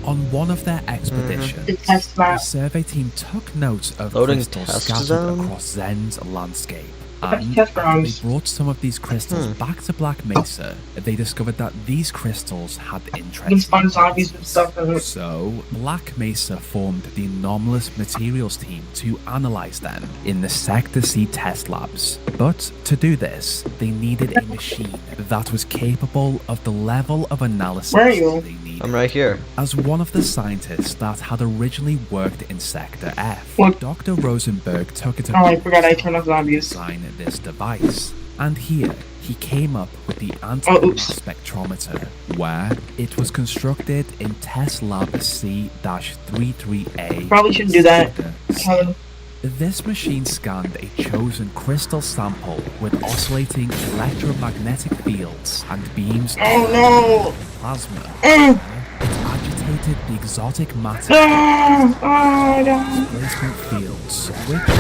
On one of their expeditions, The test the map. survey team took note of Loading crystals test scattered zone? across Zen's landscape. That's And test after grounds. they brought some of these crystals back to Black Mesa, they discovered that these crystals had You can interesting spawn zombies and stuff in it. so, Black Mesa formed the Anomalous Materials team to analyze them in the Sector C test labs. But to do this, they needed a machine that was capable of the level of analysis Where are you? they needed. I'm right here. As one of the scientists that had originally worked in Sector F, What? Dr. Rosenberg took it Oh, I upon forgot I himself turned off to zombies. design this device. And here, he came up with the oops. anti-mass spectrometer, where it was constructed in Test Lab C-33A. Probably shouldn't do that. Sector C. Helen. This machine scanned a chosen crystal sample with oscillating electromagnetic fields and beams Oh of plasma. no! It agitated the exotic matter Oh no! displacement fields, which were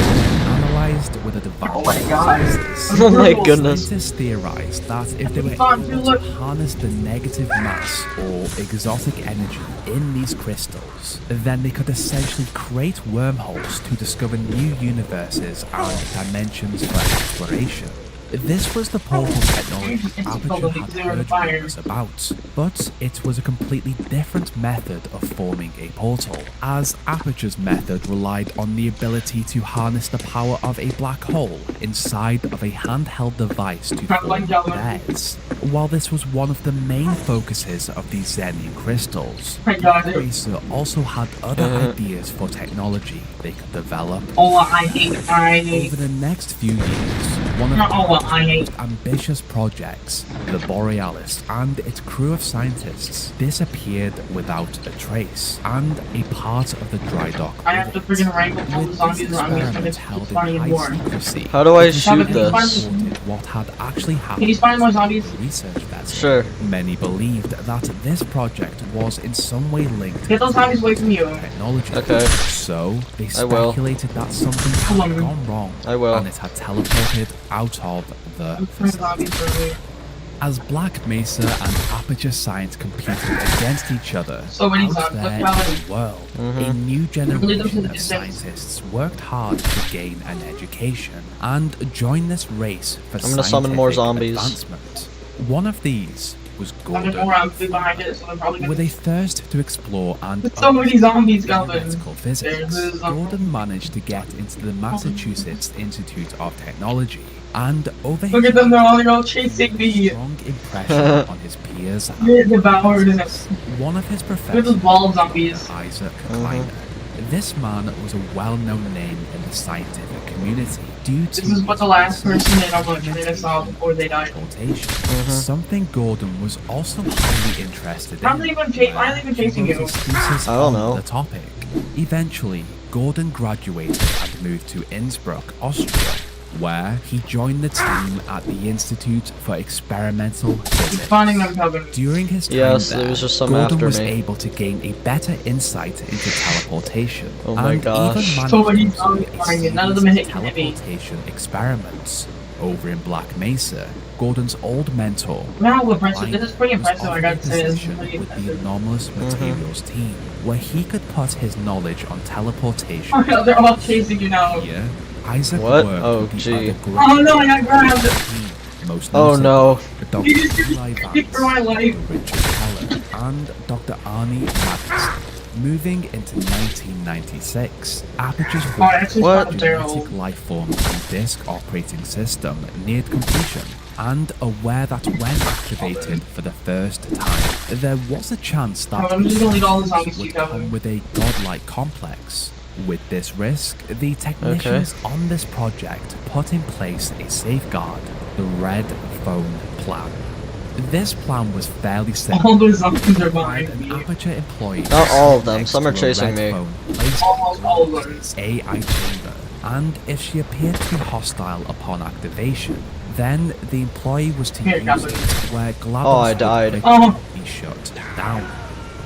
analyzed with a device. Oh my god. Oh my goodness. Scientists theorized that if they were Come on, able look. to harness the negative mass or exotic energy in these crystals, then they could essentially create wormholes to discover new universes and dimensions for exploration. This was the portal technology Aperture had heard rumors about, but it was a completely different method of forming a portal, as Aperture's method relied on the ability to harness the power of a black hole inside of a handheld device to form theirs. While this was one of the main focuses of these Zenian crystals, My god. Racer also had other ideas for technology they could develop. Oh, I hate Over the next few years, one of Not all what I the hate. most ambitious projects, the Borealis and its crew of scientists, disappeared without a trace, and a part of the dry dock I have to with it. freaking wrangle all the With zombies this around me so experiment it's held in finding high more. secrecy, How do I it was shoot never this? reported what had actually happened. Can you find more zombies? to the research vessel. Sure. Many believed that this project was in some way linked Get those zombies away from you. to technology. Okay. So they I will. speculated that something Come had on. gone wrong, I will. and it had teleported out of the I'm trying zombies for me. As Black Mesa and Aperture Science competed against each other So many out zombies. there Look how in many. the world, Mm-hmm. a new Lead them to generation the of distance. scientists worked hard to gain an education and join this race for I'm gonna summon more scientific zombies. advancement. One of these was I'm Gordon, gonna go around food behind it, so I'm probably gonna. with a thirst to explore and There's so many zombies, Galvin. theoretical physics. There's a zombie. Gordon managed to get into the Massachusetts Institute of Technology And over Look his at them, they're all chasing me. strong impression on his peers. Get devoured. One of his Look at professors, those ball zombies. Isaac Kleiner. This man was a well-known name in the scientific community due to This is what the last person they don't want to saw before they died. teleportation. Something Gordon was also highly interested Why in. are they even chasing you? Excuses I don't on know. the topic. Eventually, Gordon graduated and moved to Innsbruck, Austria, where he joined the team at the Institute for Experimental He's Physics. finding them, Kevin. During his time Yes, there, there was just some Gordon after was me. able to gain a better insight into teleportation Oh my and gosh. even managed So many to do zombies a flying in, none of series them hit me. teleportation experiments. Over in Black Mesa, Gordon's old mentor, Wow, impressive. This is pretty was impressive, I gotta offered a say. This is position pretty with the impressive. anomalous materials team, where he could put his knowledge on teleportation. Oh no, they're all chasing you now. Here, Isaac What? worked Oh, with the gee. other great Oh no, I got grabbed. team, most Oh, notably no. Dr. You just Eli speak for my life. Richard Keller, and Dr. Arnie Madison. Moving into 1996, Aperture's Oh, I actually What? spotted Daryl. genetic lifeform and disk operating system neared completion, and aware that when activated for the first time, there was a chance that I'm just gonna leave all the zombies to you, would Kevin. come with a godlike complex. With this risk, the technicians on this project put in place a safeguard, the Red Phone Plan. This plan was fairly simple. All those zombies are Required behind an me. Aperture employee Not all of them, next some are to a chasing red me. phone placed Almost all of them. in its AI chamber, and if she appeared to be hostile upon activation, then the employee was to Here, use Captain. it where GLaDOS Oh, I would died. quickly Oh. be shut down.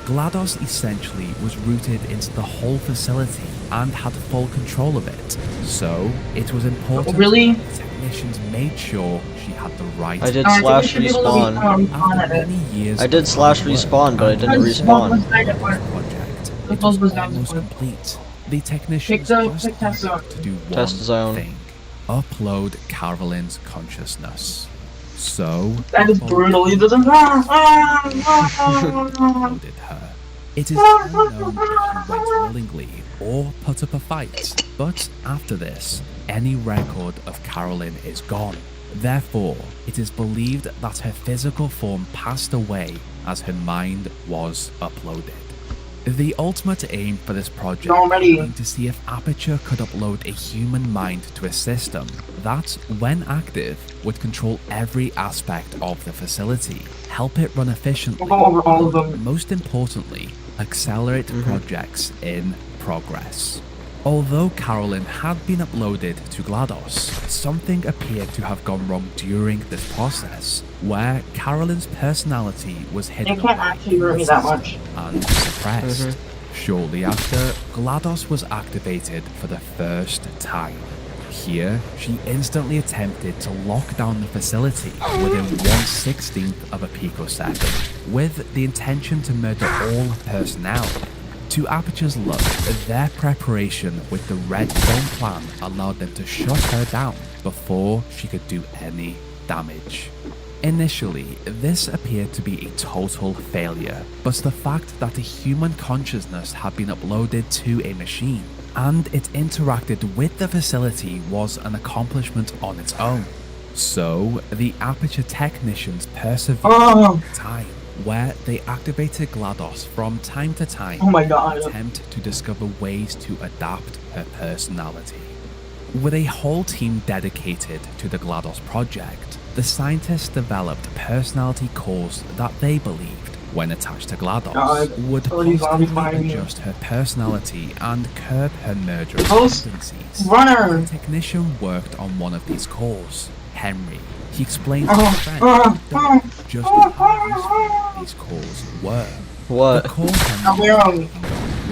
GLaDOS essentially was rooted into the whole facility and had full control of it, so it was important Really? that the technicians made sure she had the right. I did I think we slash should be able to respawn. respawn After at it. many years I did of slash hard work respawn, but I and didn't Let's respawn. let's make it this work. project, The it was buzz was down almost this way. complete. The technicians Pick test zone. to do one Test zone. thing: upload Carolyn's consciousness. So That is brutal. He doesn't. uploaded her. It is unknown if she went willingly or put up a fight, but after this, any record of Carolyn is gone. Therefore, it is believed that her physical form passed away as her mind was uploaded. The ultimate aim for this project Already. was to see if Aperture could upload a human mind to a system that, when active, would control every aspect of the facility, help it run efficiently, We'll go over all of them. and most importantly, accelerate projects in progress. Although Carolyn had been uploaded to GLaDOS, something appeared to have gone wrong during this process, where Carolyn's personality was hidden It can't away actually hurt me that much. and suppressed. Shortly after, GLaDOS was activated for the first time. Here, she instantly attempted to lock down the facility within 1/16 of a picosecond, with the intention to murder all personnel. To Aperture's luck, their preparation with the Red Phone Plan allowed them to shut her down before she could do any damage. Initially, this appeared to be a total failure, but the fact that a human consciousness had been uploaded to a machine and it interacted with the facility was an accomplishment on its own. So, the Aperture technicians persevered Oh, time, where they activated GLaDOS from time to time oh my in god. an attempt to discover ways to adapt her personality. With a whole team dedicated to the GLaDOS project, the scientists developed personality cores that they believed, when attached to GLaDOS, God, would all these zombies positively behind me. adjust her personality and curb her murderous Ghost tendencies. Runner. The technician worked on one of these cores, Henry. He explained to Oh, his friend oh, just how useful these cores were. The What? core Now Henry where are we?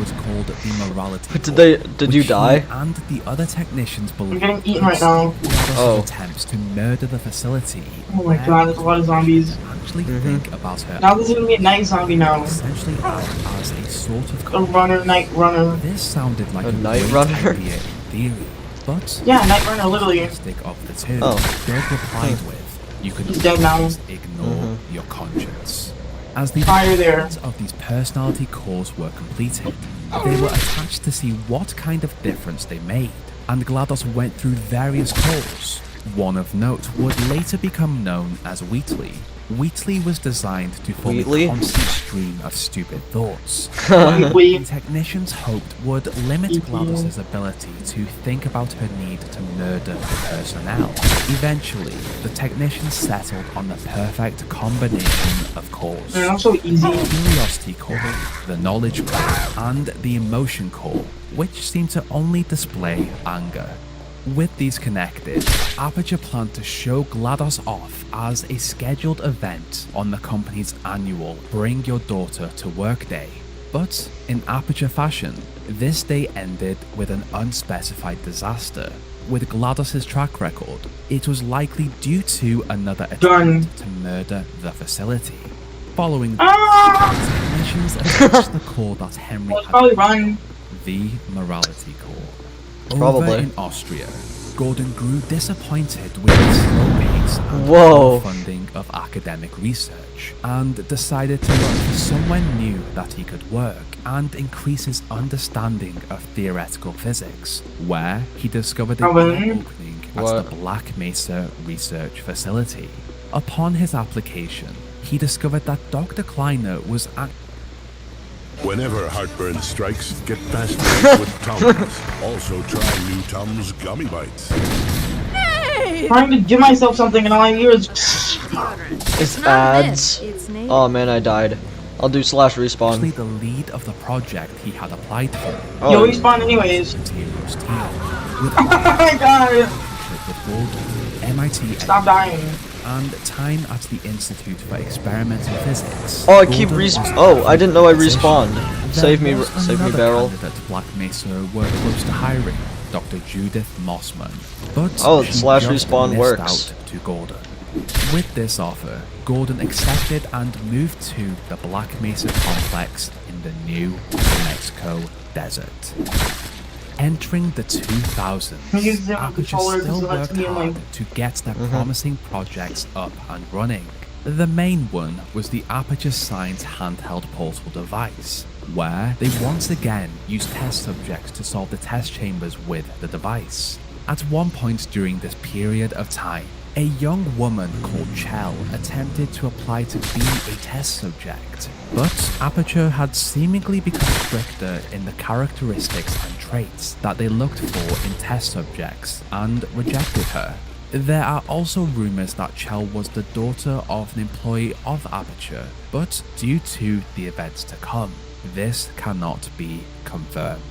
was called the morality Did core, did you which he die? and the other technicians I'm believed getting eaten right now. Oh. attempts to murder the facility. Oh my god, there's a lot of zombies. Actually think about her Now there's gonna be a night zombie now. essentially act as a sort of A runner, night runner. This sounded like A a night great runner? idea in theory, but Yeah, night runner, literally. stick of the two, Oh. Doug replied with, "You can He's dead now. always ignore your conscience." As the Fire there. development of these personality cores were completed, they were attached to see what kind of difference they made, and GLaDOS went through various cores, One of note would later become known as Wheatley. Wheatley was designed to form Wheatley? a constant stream of stupid thoughts. The Wheat. technicians hoped would limit GLaDOS's ability to think about her need to murder the personnel. Eventually, the technicians settled on the perfect combination of cores. They're not so easy. The curiosity core, the knowledge core, and the emotion core, which seemed to only display anger. With these connected, Aperture planned to show GLaDOS off as a scheduled event on the company's annual Bring Your Daughter to Work Day. But in Aperture fashion, this day ended with an unspecified disaster. With GLaDOS's track record, it was likely due to another attempt to murder the facility. Following this, technicians attached the core that Henry had Probably run. the morality core. Over Probably. in Austria, Gordon grew disappointed with the slow pace and Whoa. funding of academic research, and decided to look for somewhere new that he could work and increase his understanding of theoretical physics, where he discovered a Oh, new really? opening at What? the Black Mesa Research Facility. Upon his application, he discovered that Dr. Kleiner was Whenever heartburn strikes, get fast relief with Tums. Also try new Tums Gummy Bites. Trying to give myself something and all I hear is. It's ads. Oh man, I died. I'll do / actually respawn. the lead of the project he had applied for. Yo, Oh, respawn anyways. Materials team, with Oh my god! with Gordon, MIT, Stop dying. and time at the Institute for Experimental Physics. oh, I keep Gordon respawn. was Oh, I didn't know I position. respawned. There Save me, was save me, another barrel. candidate Black Mesa were close to hiring, Dr. Judith Mossman, but Oh, she / just respawn missed works. out to Gordon. With this offer, Gordon accepted and moved to the Black Mesa complex in the New Mexico desert. Entering the 2000s, Use the Aperture controller still to select worked me and hard like- to get their promising projects up and running. The main one was the Aperture Science handheld portal device, where they once again used test subjects to solve the test chambers with the device. At one point during this period of time, a young woman called Chell attempted to apply to be a test subject, but Aperture had seemingly become stricter in the characteristics and traits that they looked for in test subjects and rejected her. There are also rumors that Chell was the daughter of an employee of Aperture, but due to the events to come, this cannot be confirmed.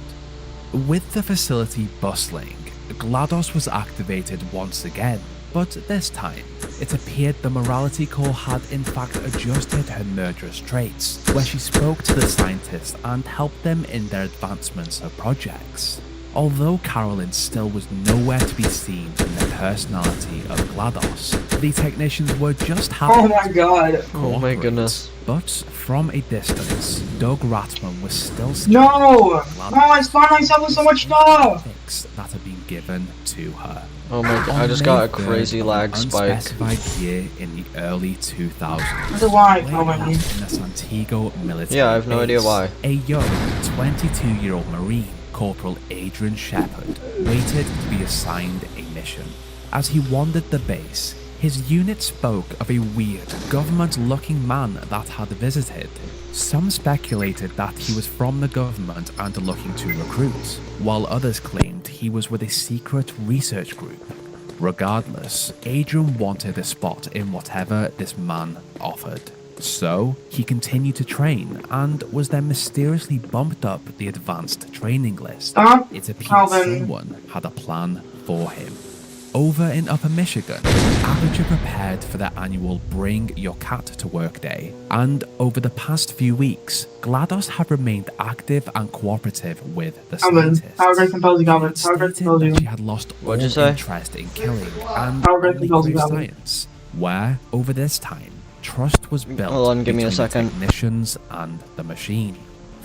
With the facility bustling, GLaDOS was activated once again, but this time, it appeared the morality core had in fact adjusted her murderous traits, where she spoke to the scientists and helped them in their advancements of projects. Although Carolyn still was nowhere to be seen in the personality of GLaDOS, the technicians were just happy Oh my god. Oh my cooperate. goodness. But from a distance, Doug Ratman was still No! Oh, I spawned myself with so much stuff! topics that had been given to her. Oh my god, On I just May got a 3rd crazy of an lag spike. Unspecified year in the early 2000s. Wonder why, way Calvin? out in the Santiago military Yeah, I have no idea base, why. A young 22-year-old Marine, Corporal Adrian Shepard, waited to be assigned a mission. As he wandered the base, his unit spoke of a weird, government-looking man that had visited. Some speculated that he was from the government and looking to recruit, while others claimed he was with a secret research group. Regardless, Adrian wanted a spot in whatever this man offered. So, he continued to train and was then mysteriously bumped up the advanced training list. Stop, It appeared Calvin. someone had a plan for him. Over in Upper Michigan, Aperture prepared for their annual Bring Your Cat to Work Day, and over the past few weeks, GLaDOS have remained active and cooperative with the Calvin, scientists. how great compels you, Calvin? It How great stated compels that you? she had lost What'd you all say? interest in killing and How great only compels you, crave Calvin? science, where, over this time, trust was built Hold on, give me a between second. the technicians and the machine.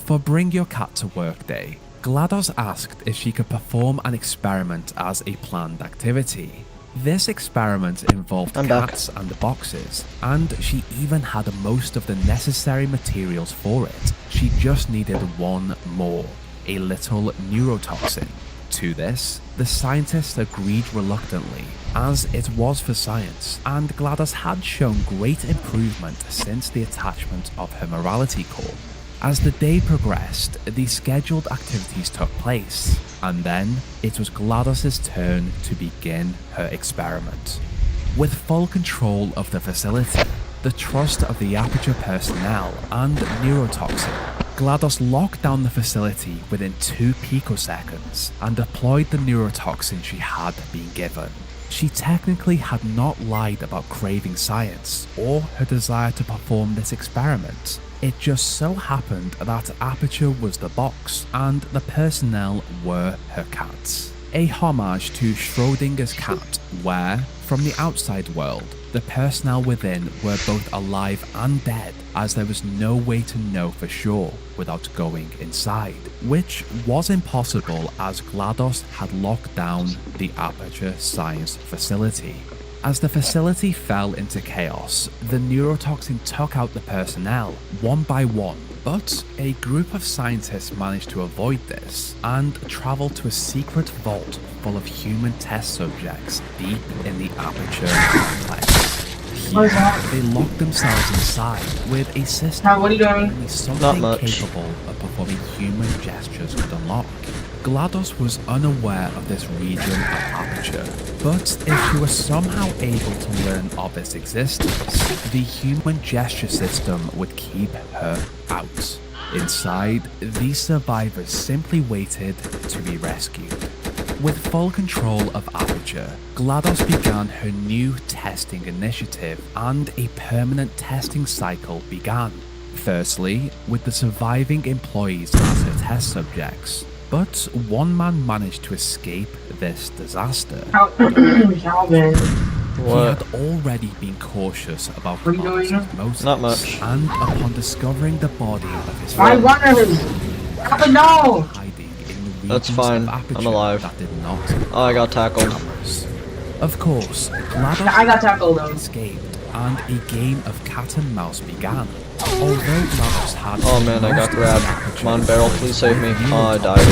For Bring Your Cat to Work Day, GLaDOS asked if she could perform an experiment as a planned activity. This experiment involved I'm back. cats and boxes, and she even had most of the necessary materials for it. She just needed one more, a little neurotoxin. To this, the scientists agreed reluctantly, as it was for science, and GLaDOS had shown great improvement since the attachment of her morality core. As the day progressed, the scheduled activities took place, and then it was GLaDOS's turn to begin her experiment. With full control of the facility, the trust of the Aperture personnel, and neurotoxin, GLaDOS locked down the facility within 2 picoseconds and deployed the neurotoxin she had been given. She technically had not lied about craving science or her desire to perform this experiment. It just so happened that Aperture was the box and the personnel were her cats. A homage to Schrodinger's cat, where, from the outside world, the personnel within were both alive and dead, as there was no way to know for sure without going inside, which was impossible as GLaDOS had locked down the Aperture Science facility. As the facility fell into chaos, the neurotoxin took out the personnel one by one, but a group of scientists managed to avoid this and traveled to a secret vault full of human test subjects deep in the Aperture complex. Here, they locked themselves inside with a system What are you doing? only something capable of performing human gestures could unlock. GLaDOS was unaware of this region of Aperture, but if she was somehow able to learn of its existence, the human gesture system would keep her out. Inside, these survivors simply waited to be rescued. With full control of Aperture, GLaDOS began her new testing initiative and a permanent testing cycle began. Firstly, with the surviving employees as her test subjects. But one man managed to escape this disaster. Calvin. He had already been cautious about GLaDOS's motives, Not much. and upon discovering the body of his My friend, runners! Calvin, no! hiding in the That's regions fine. of I'm Aperture alive. that did not Oh, I got tackled. cameras. Of course, GLaDOS I got tackled though. escaped, and a game of cat and mouse began. Although GLaDOS had Oh man, I got most grabbed. of the Aperture Come on, Barrel, please save me. neurotoxin Oh, I died.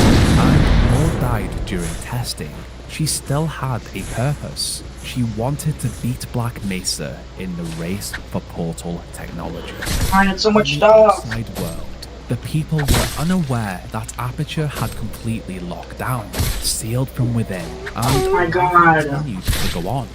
and more died during testing, she still had a purpose. She wanted to beat Black Mesa in the race for portal technology. I had so much In the stuff. outside world, the people were unaware that Aperture had completely locked down, sealed from within, and Oh my god. continued to go on.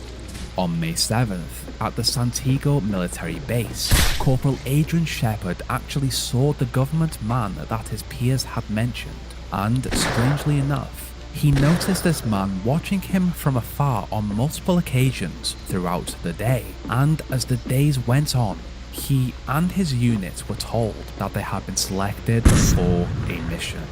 On May 7th, at the Santiago military base, Corporal Adrian Shepard actually saw the government man that his peers had mentioned, and strangely enough, he noticed this man watching him from afar on multiple occasions throughout the day, and as the days went on, he and his unit were told that they had been selected for a mission.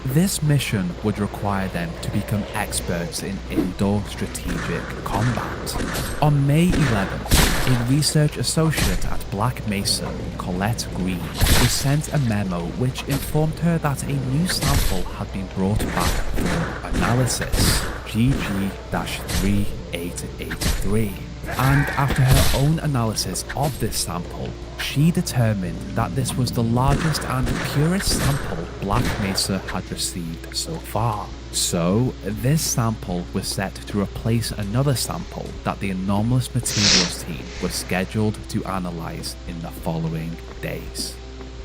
This mission would require them to become experts in indoor strategic combat. On May 11th, a research associate at Black Mesa, Colette Green, was sent a memo which informed her that a new sample had been brought back for analysis, GG-3883. And after her own analysis of this sample, she determined that this was the largest and purest sample Black Mesa had received so far. So, this sample was set to replace another sample that the anomalous materials team was scheduled to analyze in the following days.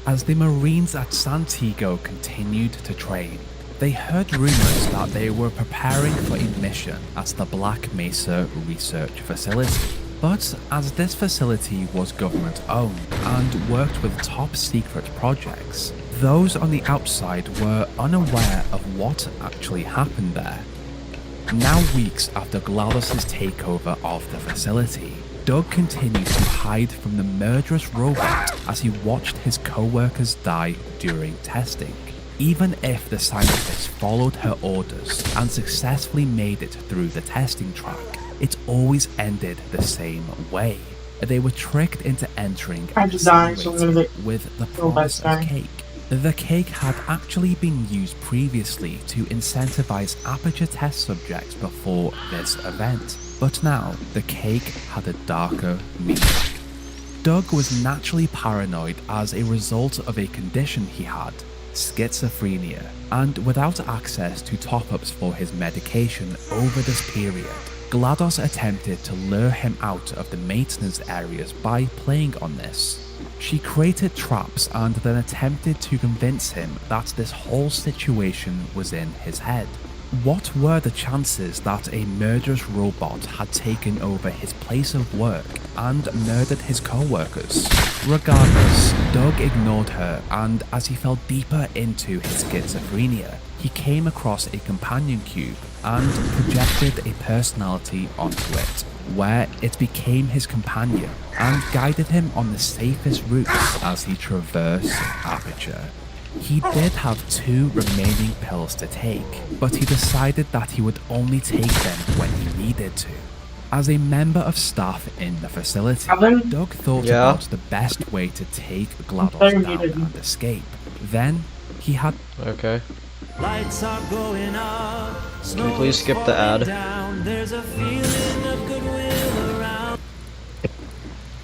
As the Marines at Santiago continued to train, they heard rumors that they were preparing for a mission at the Black Mesa Research Facility. But as this facility was government owned and worked with top secret projects, those on the outside were unaware of what actually happened there. Now weeks after GLaDOS's takeover of the facility, Doug continued to hide from the murderous robot as he watched his co-workers die during testing. Even if the scientists followed her orders and successfully made it through the testing track, it always ended the same way. They were tricked into entering I and just died, so I'm gonna insinuated with the promise of die. cake. The cake had actually been used previously to incentivize Aperture test subjects before this event, but now the cake had a darker meaning. Doug was naturally paranoid as a result of a condition he had. schizophrenia, and without access to top-ups for his medication over this period, GLaDOS attempted to lure him out of the maintenance areas by playing on this. She created traps and then attempted to convince him that this whole situation was in his head. What were the chances that a murderous robot had taken over his place of work and murdered his co-workers? Regardless, Doug ignored her, and as he fell deeper into his schizophrenia, he came across a companion cube and projected a personality onto it, where it became his companion and guided him on the safest routes as he traversed Aperture. He did have 2 remaining pills to take, but he decided that he would only take them when he needed to. As a member of staff in the facility, Doug thought about the best way to take GLaDOS down and escape. Then, he had... Okay. Can you please skip the ad?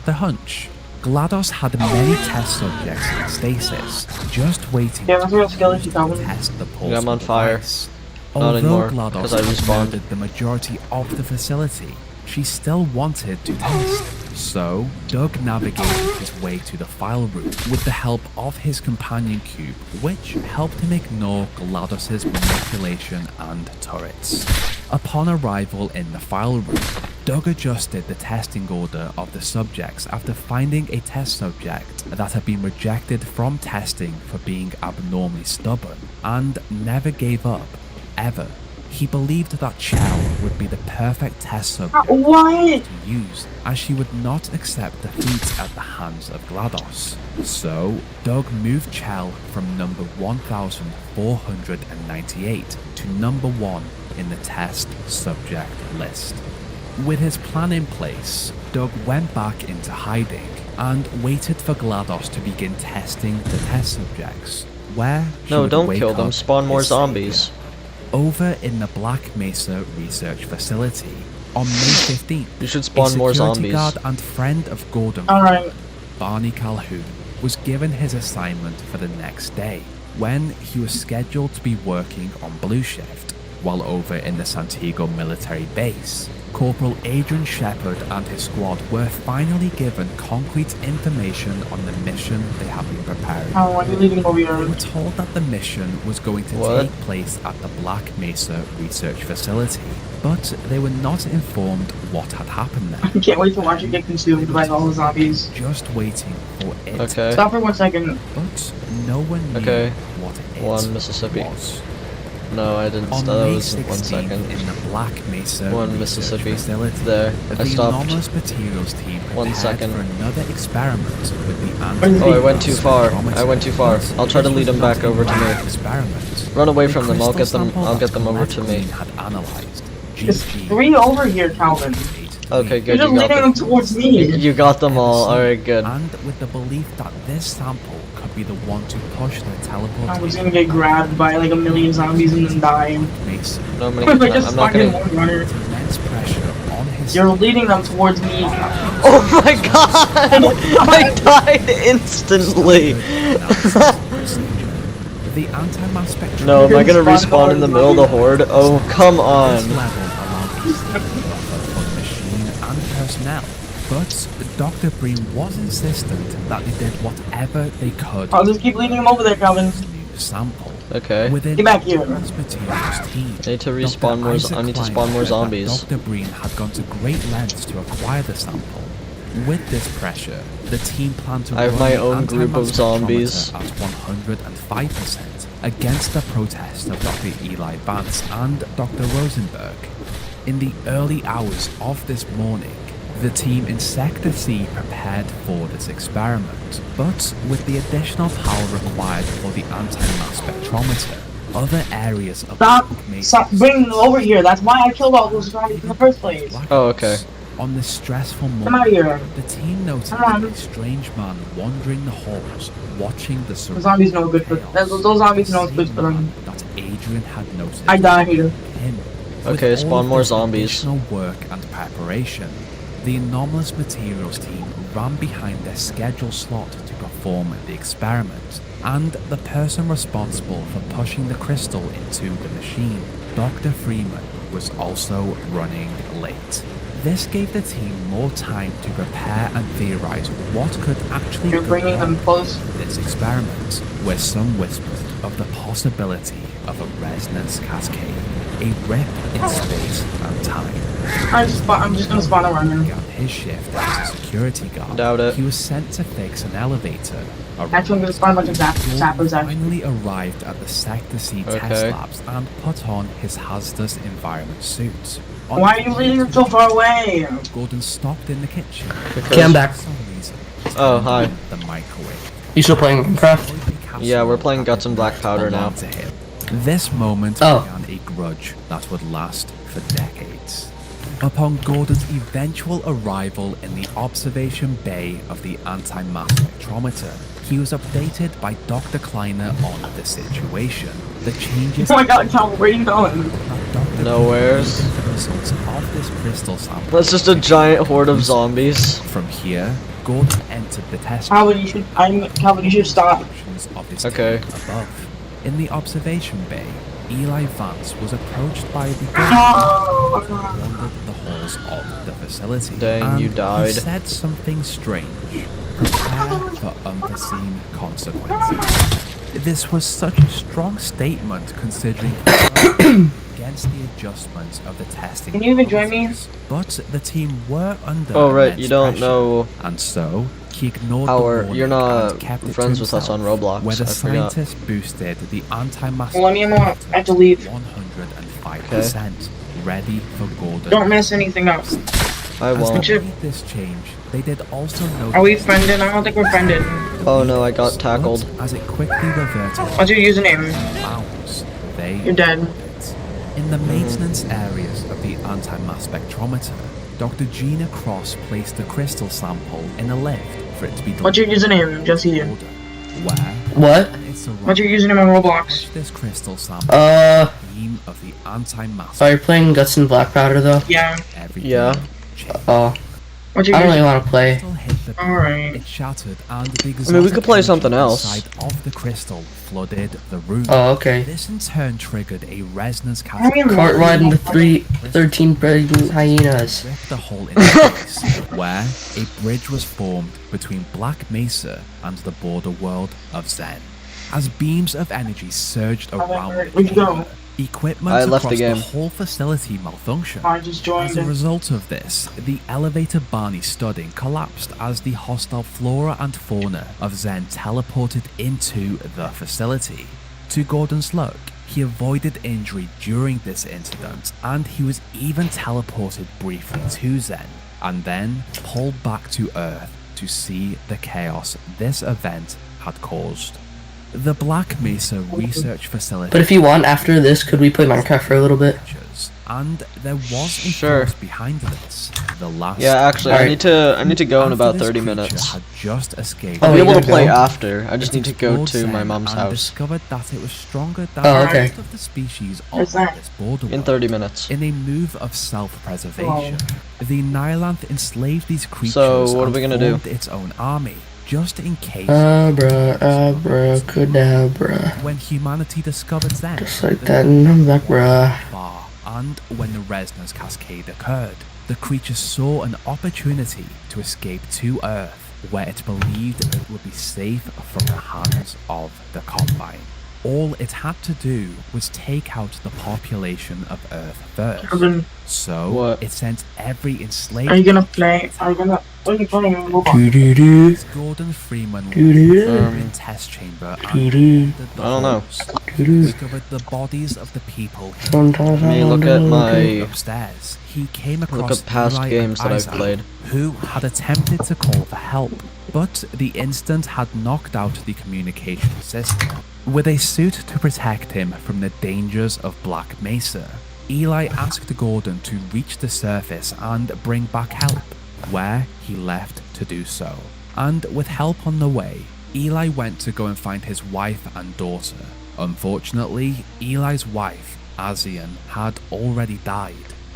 the hunch. GLaDOS had many test subjects in stasis, just waiting to test the pulse. Yeah, I'm on fire. Device. Not anymore, Although 'cause I GLaDOS respawned. commanded the majority of the facility, she still wanted to test. So, Doug navigated his way to the file room with the help of his companion cube, which helped him ignore GLaDOS's manipulation and turrets. Upon arrival in the file room, Doug adjusted the testing order of the subjects after finding a test subject that had been rejected from testing for being abnormally stubborn and never gave up, ever. He believed that Chell would be the perfect test subject to use, as she would not accept defeat at the hands of GLaDOS. So, Doug moved Chell from number 1498 to number 1 in the test subject list. With his plan in place, Doug went back into hiding and waited for GLaDOS to begin testing the test subjects, where she No, would don't wake kill them. up Spawn more his savior. zombies. Over in the Black Mesa Research Facility, on May 15th, You should spawn a more security zombies. guard and friend of Gordon, Alright. Barney Calhoun, was given his assignment for the next day, when he was scheduled to be working on Blue Shift. While over in the Santiago military base, Corporal Adrian Shepard and his squad were finally given concrete information on the mission they had been preparing. How are you leaving over They here? were told that the mission was going to What? take place at the Black Mesa Research Facility, but they were not informed what had happened there. I can't wait to watch you get consumed by all the zombies. Just waiting for it. Okay. Stop for 1 second. But no one knew Okay. what it 1 Mississippi. was. No, I didn't. On That May was 1 16th, second. in the Black Mesa 1 Research Mississippi. Facility, There. I the stopped. anomalous materials team 1 prepared second. for another experiment with the Oh, I went too far. anti-mass I went too far. spectrometer. I'll try to This lead was them back not a over to random me. Experiment. Run away The from them. I'll get crystal them. sample I'll get that them over to me. Colette Green had analyzed. There's GG. 3 over here, Calvin. Okay, You're good. just You got leading them them. towards me. You got them all. Alright, good. And with the belief that this sample could be the one to push the I was teleportation gonna get grabbed by like a million zombies and then die. Mason. No, I'm I gonna. just I'm not fucking gonna. one runner. Immense pressure on his You're leading them towards me. Oh my god! I died instantly. The anti-mass spectrometer. No, am I gonna Respawn respawn in the middle of the horde? Oh, come This on. level allowed easy for the machine and personnel. But Dr. Breen was insistent that they did whatever they could I'll just keep leading them over there, Calvin. to new sample. Okay. Within Get back here. Advanced Materials team, I need to Dr. respawn more. Isaac I need to Klein spawn more said that zombies. Dr. Breen had gone to great lengths to acquire the sample. With this pressure, the team planned to I have run my the own group of anti-mass zombies. spectrometer at 105% against the protest of Dr. Eli Vance and Dr. Rosenberg. In the early hours of this morning, the team in Sector C prepared for this experiment, but with the additional power required for the anti-mass spectrometer, other areas of Stop! Black Mesa Stop bringing them over here. That's why I killed all those zombies in the first place. Oh, okay. On this stressful Come out morning, here. the team noticed Come on. a strange man wandering the halls, watching the The zombies know good for chaos. those zombies know it's The good for them. same man that Adrian had noticed I died. him. Okay, With spawn all of more this zombies. Additional work and preparation, the anomalous materials team ran behind their scheduled slot to perform the experiment and the person responsible for pushing the crystal into the machine, Dr. Freeman, was also running late. This gave the team more time to prepare and theorize what could actually You're go bringing them wrong close. in this experiment, where some whispered of the possibility of a resonance cascade, a rip in space and time. I'm just gonna spawn around him. Began his shift as a security guard. Doubt it. He was sent to fix an elevator. Actually, I'm gonna spawn a bunch of zappers out. Finally arrived at the Sector C test Okay. labs and put on his hazardous environment suit. Why are you leading them so far away? Gordon stopped in the kitchen. Okay, I'm back. For some reason, Oh, turned hi. on the microwave. You still playing Minecraft? Yeah, we're playing Guts and Black Powder now. To him. This moment Oh. began a grudge that would last for decades. Upon Gordon's eventual arrival in the observation bay of the anti-mass spectrometer, he was updated by Dr. Kleiner on the situation. The changes Oh my god, Tom, where are you going? that Dr. Nowheres. The results of this crystal sample. That's just a giant horde of zombies. From here, Gordon entered the test Calvin, you should stop. sections of his Okay. team above. In the observation bay, Eli Vance was approached by the Oh, wandered the halls of the facility. Dang, and you died. He said something strange. Prepare for unforeseen consequences. This was such a strong statement considering against the adjustments of the testing. Can you even join me? process. But the team were under Oh, right, immense you don't pressure, know and so he ignored how the we're- warning you're not and kept it to friends with us on himself, Roblox, where the I forgot. scientists boosted the anti-mass Well, let me know. I have to leave. 105%, ready for Gordon. don't mess anything up. I As won't. they made this change, they did also notice. Are we friended? I don't think we're friended. Oh no, I got tackled. But as it quickly reverted What's your username? bounds, they You're dead. In the maintenance areas of the anti-mass spectrometer, Dr. Gina Cross placed the crystal sample in a lift for it to be delivered What's your username, Jesse? to Gordon, where What? it's What's your username on Roblox? this crystal sample beam of the anti-mass Are you playing Guts and Black Powder though? Yeah. everything Yeah. changed. Oh, What's your I don't really username? want to play. Crystal hit the Alright. It shattered and the I mean, we could play exotic something energy else. inside of the crystal flooded the room. Oh, okay. This in turn triggered a resonance How many cascade. Cart riding the 13 pregnant hyenas. Ripped the hole into place, where a bridge was formed between Black Mesa and the border world of Zen. As beams of energy surged around the Where'd you go? chamber, equipment I left the across game. whole facility malfunctioned. I just joined As a it. result of this, the elevator Barney stood in collapsed as the hostile flora and fauna of Zen teleported into the facility. To Gordon's luck, he avoided injury during this incident, and he was even teleported briefly to Zen, and then pulled back to Earth to see the chaos this event had caused. The Black Mesa Research Facility. But if you want, after this, could we play Minecraft for a little bit? And there was a Sure. force behind this. The last. Yeah, actually, I Alright. need to go in After about this 30 creature minutes. Had just escaped. Oh, I'll be you able to gotta play go? after. I just It need to go explored to my Zen mom's and house discovered that it was stronger than Oh, the okay. rest of the species Where's on that? this border in world. 30 minutes. In a move of self-preservation, the Nylanth enslaved these creatures So, what are and we gonna do? formed its own army, just in case. Abracadabra. When humanity discovered Zen, Just like that, and I'm back, bruh. far, and when the resonance cascade occurred, the creature saw an opportunity to escape to Earth, where it believed it would be safe from the hands of the Combine. All it had to do was take out the population of Earth first. Calvin, So What? it sent every enslaved. are you gonna play? What are you playing on Roblox? Doo-doo-doo. Gordon Freeman Doo-doo-doo. in test chamber and Doo-doo. entered the I don't know. halls, Doo-doo. discovered the bodies of the people Sometimes Let me I look wonder at what my- upstairs. He came across Look at past Eli games and that I've Isaac, played. who had attempted to call for help, but the incident had knocked out the communication system. With a suit to protect him from the dangers of Black Mesa, Eli asked Gordon to reach the surface and bring back help, where he left to do so. And with help on the way, Eli went to go and find his wife and daughter. Unfortunately, Eli's wife, Asian, had already died,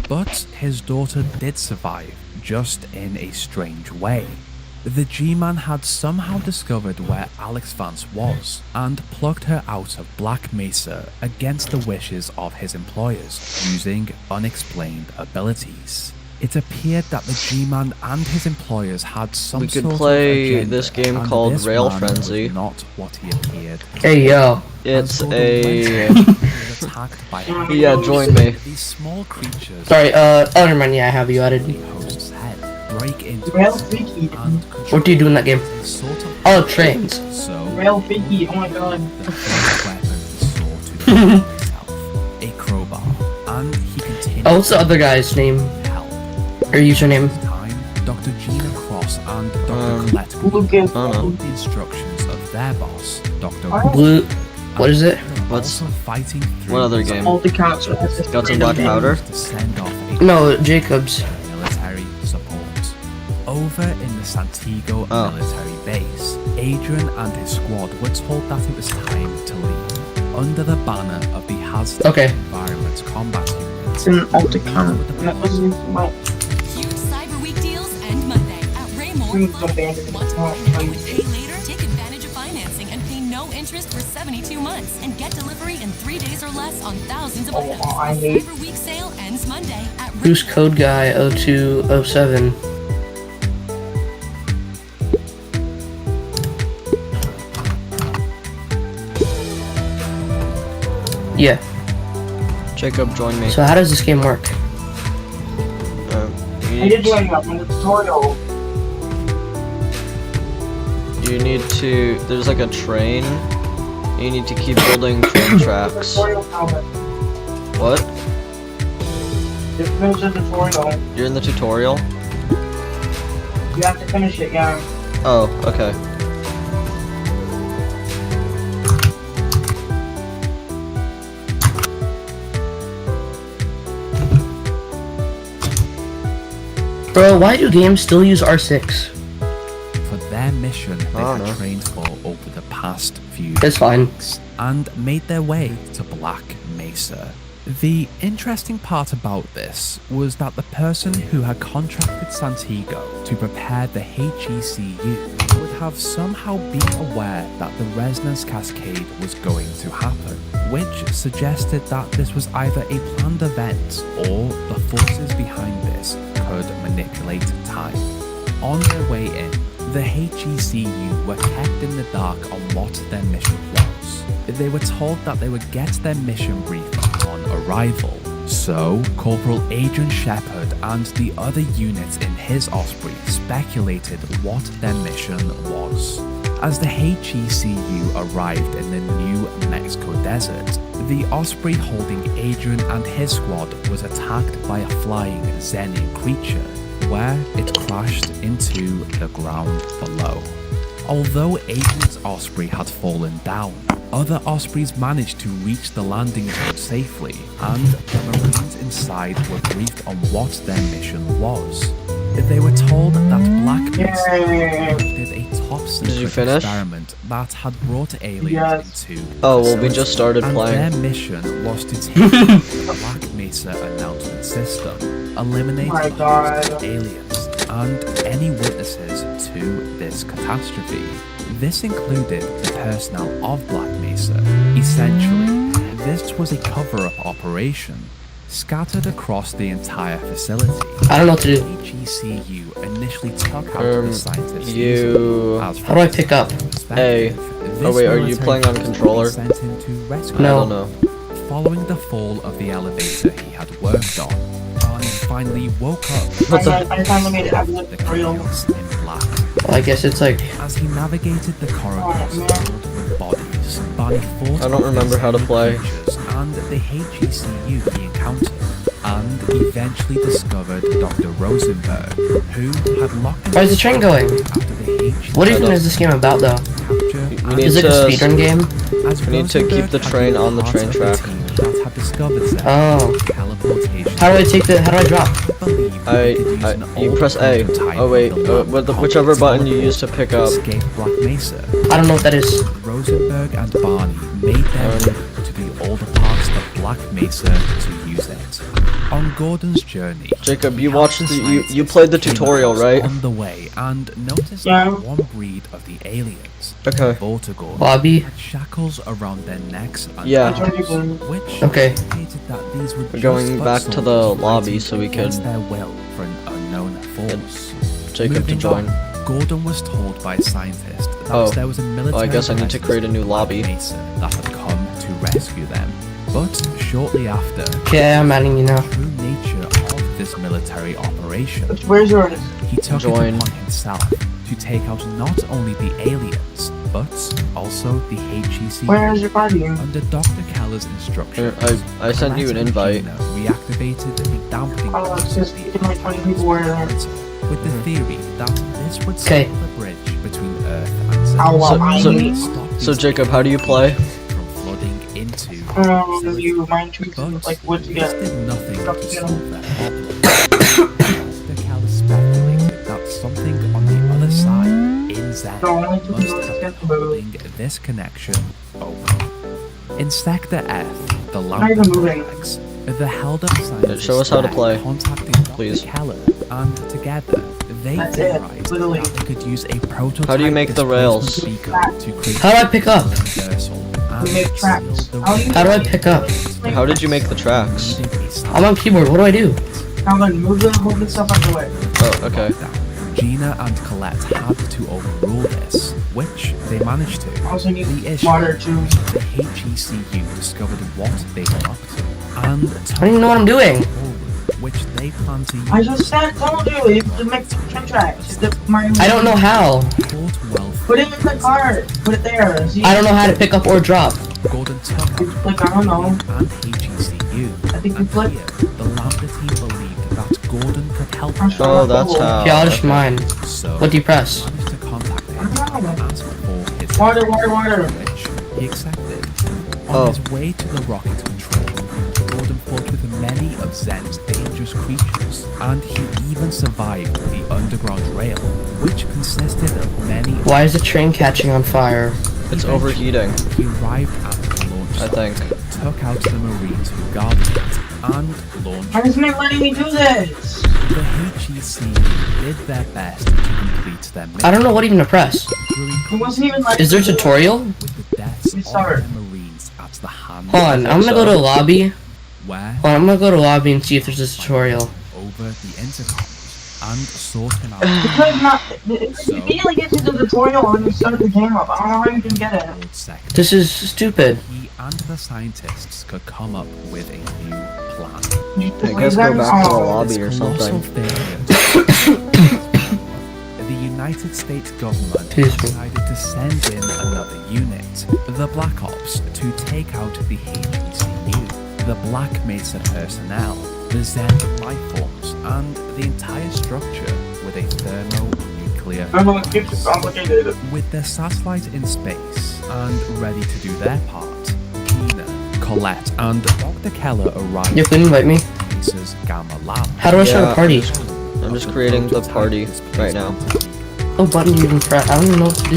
but his daughter did survive, just in a strange way. The G-Man had somehow discovered where Alex Vance was and plucked her out of Black Mesa against the wishes of his employers using unexplained abilities. It appeared that the G-Man and his employers had some We could sort play of agenda, this game and called this Rail man Frenzy. was not what he appeared. Hey yo. It's As Gordon a... went, he was attacked by Yeah, join me. these small creatures. Sorry, oh never mind, yeah, I have you added. The host's head, break into Rail it, freaky. and What do you do in that game? control sort of Oh, trains. so Rail freaky. Oh my god. the first weapon he saw to defend himself, a crowbar, and he continued Oh, what's the other guy's name? to help. Or username? This time, Dr. Gina Cross and Dr. Colette Lucas. followed the instructions of their boss, Dr. Blue. What is it? What's- also fighting through What other game? All the counts are Got some black powder? to send off a No, Jacob's. military support. Over in the Santiago Oh. military base, Adrian and his squad were told that it was time to leave. Under the banner of the Hazard Okay. Environment Combat Unit, It's an alt account. And that wasn't my Huge Cyber Week deals end Monday at Raymore. Please don't ban it. Want to Oh, pay with please. Pay Later? Take advantage of financing and pay no interest for 72 months and get delivery in 3 days or less on thousands of items. I hate- Cyber Week sale ends Monday at Who's code guy 0207? Yeah. Jacob, join me. So how does this game work? You I did need, join up in the tutorial. you need to... There's like a train. You need to keep building train tracks. Tutorial comment. What? Just finish the tutorial. You're in the tutorial? You have to finish it, yeah. Oh, okay. Bro, why do games still use R6? for their mission they I don't had know. trained for over the past few It's fine. weeks and made their way to Black Mesa. The interesting part about this was that the person who had contracted Santiago to prepare the HECU would have somehow been aware that the resonance cascade was going to happen, which suggested that this was either a planned event or the forces behind this could manipulate time. On their way in, the HECU were kept in the dark on what their mission was. They were told that they would get their mission brief upon arrival. So, Corporal Adrian Shepard and the other units in his Osprey speculated what their mission was. As the HECU arrived in the New Mexico desert, the Osprey holding Adrian and his squad was attacked by a flying Xenian creature, where it crashed into the ground below. Although Adrian's Osprey had fallen down, other Ospreys managed to reach the landing zone safely, and the Marines inside were briefed on what their mission was. They were told that Black Mesa Yay. did a top Did you secret finish? experiment that had brought aliens Yes. into Oh, well, the we just started and playing. their mission was to take the Black Mesa announcement system, eliminate My the God. host aliens, and any witnesses to this catastrophe. This included the personnel of Black Mesa. Essentially, this was a cover-up operation scattered across the entire facility. I don't know what to do. HECU initially took out the scientists you- as How do I pick up? A. Oh wait, are you playing on controller? Sent him to rescue I No. don't know. Following the fall of the elevator he had worked on, Barney finally woke up What's I, up? I finally made it out of the the tutorial. chaos in black. Well, I guess it's like As he navigated the corridors Oh, man. filled with bodies, Barney fought I don't remember how to play. creatures and the HECU he encountered, and eventually discovered Dr. Rosenberg, who had locked him Where's the train going? after the HECU What even is this game about though? capture We and need Is it a to- speedrun game? as we need to keep Rosenberg the had train been on the part train of track. team that had discovered them. Oh. Teleportation. How do I take the? How do I drop? Believed that they could use an You old press A. prototype Oh wait, of the whichever button you use to pick up. escape Black Mesa. I don't know what that is. Rosenberg and Barney made their way to the older parts of Black Mesa to use it. On Gordon's journey, Jacob, he you helped watched the the you scientists played the came tutorial, across right? on the way and noticed Yeah. that one breed of the aliens, Okay. Vortigaunt, Lobby. had shackles around their necks and Yeah. arms, which Okay. indicated that these were We're just going foot back to the soldiers lobby fighting so we against could- their will for an unknown force. Jacob to Moving join. on, Gordon was told by a scientist that Oh. there was a military I guess I need to presence create a new in lobby. Mesa that had come to rescue them. But shortly after, Okay, I'm adding you now. the true nature of this military operation, Where's yours? he took Join. it upon himself to take out not only the aliens, but also the HEC. Where's your party? Under Dr. Keller's instructions, I sent you an Colette and invite. Gina reactivated the dampening Oh, it's just of even like 20 people were there. with the theory that this would Okay. seal the bridge between Earth and Zed. How am So- I? Stop So these Jacob, how do you play? from flooding into You mine trees but like wood to this get. did nothing Stop to together. solve their problem. Dr. Keller speculated that something on the other side, in Zen, No, only two must people have get been the boat. holding this connection open. In Sector F, the Not even moving. complex, the held-up scientists Show us how to there play, contacted Dr. please. Keller, and together they That's it, theorized literally. that they could use a prototype How do you make the rails? displacement beacon to create How do I pick up? universal and We make tracks. seal the How do you- How do I pick up? How did you make the tracks? I'm on keyboard. What do I do? Now then, move the stuff out the way. Oh, okay. Gina and Colette had to overrule this, which they managed to. Also need The issue, water too. the HECU discovered what they were up to, and I don't even know what I'm doing. which they plan to use. I just said, told you, you have to make train tracks. I don't know how. Port wealth. Put it in the cart. Put it there. See? I don't know how to pick up or drop. Gordon took out Like, I don't know. and HECU. I think you And flip. here, the Lambda team believed that Gordon could help them. Oh, that's how. Yeah, I'll just mine. So, What do you press? managed to contact him I don't know. and ask for his Water, water, water. which he accepted. On Oh. his way to the rocket control, Gordon fought with many of Zen's dangerous creatures, and he even survived the underground rail, which consisted of many. Why is the train catching on fire? It's overheating, He arrived at the launch I site, think. took out the Marines who guarded it, and launched. Why isn't it letting me do this? The HEC did their best to complete their mission. I don't know what even to press. It wasn't even letting Is there a me do it. tutorial? With the deaths You of saw it. the Marines at the hand. Hold on, I'm gonna go to lobby. Where Hold on, I'm gonna go to lobby and see if there's a tutorial. over the intercoms and sought him out. Because not, it immediately gets you the tutorial when you start the game up. I don't know how you can get it. Old sector. This is stupid. He and the scientists could come up with a new plan. I guess go back to the lobby or This colossal something. failure. The United States government Excuse me. decided to send in another unit, the Black Ops, to take out the HECU, the Black Mesa personnel, the Zen life forms, and the entire structure with a thermonuclear. I know it keeps it complicated. With their satellite in space and ready to do their part, Gina, Colette, and Dr. Keller arrived You can invite me. at Mesa's Gamma Lab. How do I start Yeah. a party? I'm just creating the party right now. Oh, button do you even press? I don't even know what to do.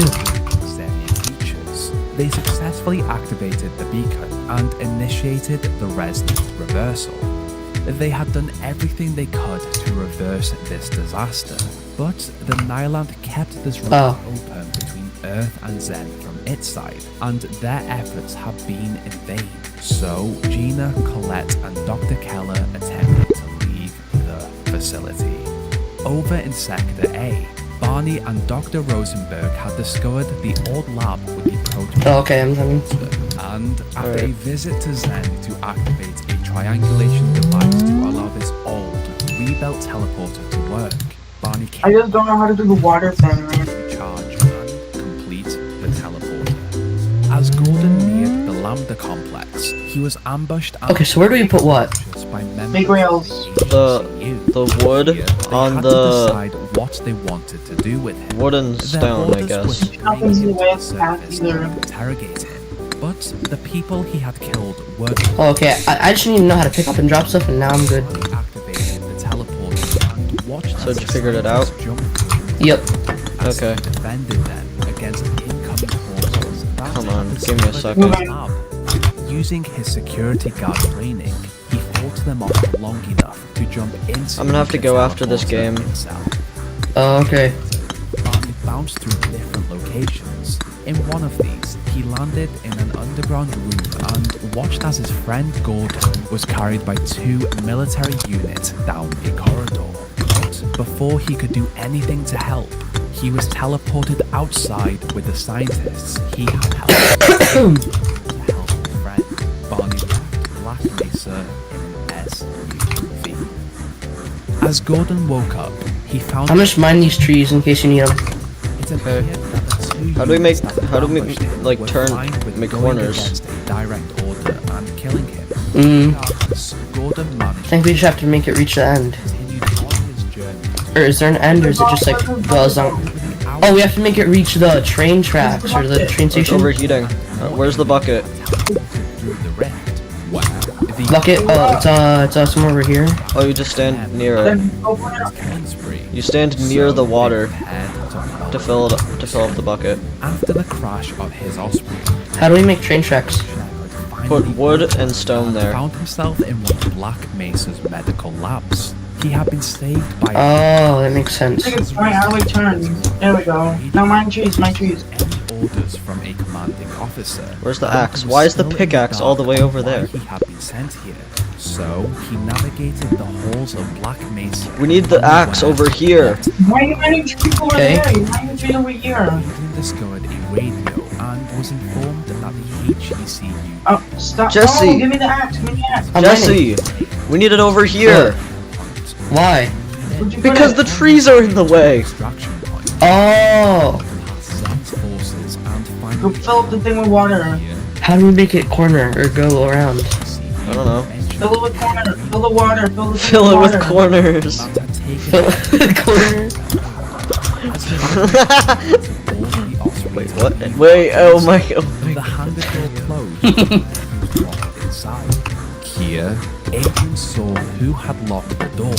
Their features. They successfully activated the beacon and initiated the resonant reversal. They had done everything they could to reverse this disaster, but the Nyland kept this road open between Earth and Zen from its side, and their efforts have been in vain. So Gina, Colette, and Dr. Keller attempted to leave the facility. Over in Sector A, Barney and Dr. Rosenberg had discovered the old lab with the prototype. Oh, okay, I'm coming. And after a visit to Zen to activate a triangulation device to allow this old, rebuilt teleporter to work, Barney I came just don't know how to do the water thing, man. to charge and complete the teleporter. As Gordon neared the Lambda complex, he was ambushed and Okay, so where do we put what? captured by members Big rails. of the HECU. The wood Here, they on had to the decide what they wanted to do with him. wooden Their stone, I orders guess. were to bring Nothing's in him the way to of the the path surface either. and interrogate him. But the people he had killed were Oh, okay, I just need to know how to pick up and drop stuff, and now I'm good. activated the teleporter and watched So as you the figured it out? scientists jumped Yep. as Okay. he defended them against incoming forces that Come had on, give me a discovered second. the lab. Using his security guard training, he fought them off long enough to jump into. I'm gonna have to the go after this teleporter game. itself. Oh, okay. Barney bounced through different locations. In one of these, he landed in an underground room and watched as his friend Gordon was carried by 2 military units down a corridor. But before he could do anything to help, he was teleported outside with the scientists he had helped to help his friend. Barney left Black Mesa in an SUV. As Gordon woke up, he found I'm just mine these trees in case you need them. it appeared that the 2 How do we units make- that how do we, ambushed him like, were turn- fine with make going corners? against a direct order and killing him. Mm. Gordon managed I think we just have to make it reach the end. to continue on his journey. Or is there an end, or is it just like goes on? Oh, we have to make it reach the train tracks or the train It's station. overheating. Where's the bucket? Through the rift. Wow. The Bucket. Oh, it's somewhere over here. Oh, you just stand near it. killing spree You stand near the water prepared to fill up the bucket. After the crash of his Osprey, How do we make train tracks? Put wood and stone there. found himself in one of Black Mesa's medical labs. He had been saved by Oh, that makes sense. Alright, how do we turn? There we go. Now mine trees, my trees. any orders from a commanding officer. Where's the Gordon axe? was Why is the still in pickaxe dark all the way over why there? He had been sent here. So he navigated the halls of Black Mesa. We need the axe over here. Why are you running trees over Okay. there? Why are you trees over here? Adrian discovered a radio and was informed that the HECU Oh, stop. Jesse. No, give me the axe, give me the axe. I'm Jesse, we need it over here. Why? Where'd you put Because it? the trees are in the way. extraction point. Oh, Past Zen's forces and Go finally fill up the thing with water. how do we make it corner or go around? I don't know. Fill it with water. Fill the water. Fill the thing Fill it with water. corners. had taken Fill the corner. Wait, what? Wait, oh my god. the hangar door closed. He was locked inside. Here, Adrian saw who had locked the door.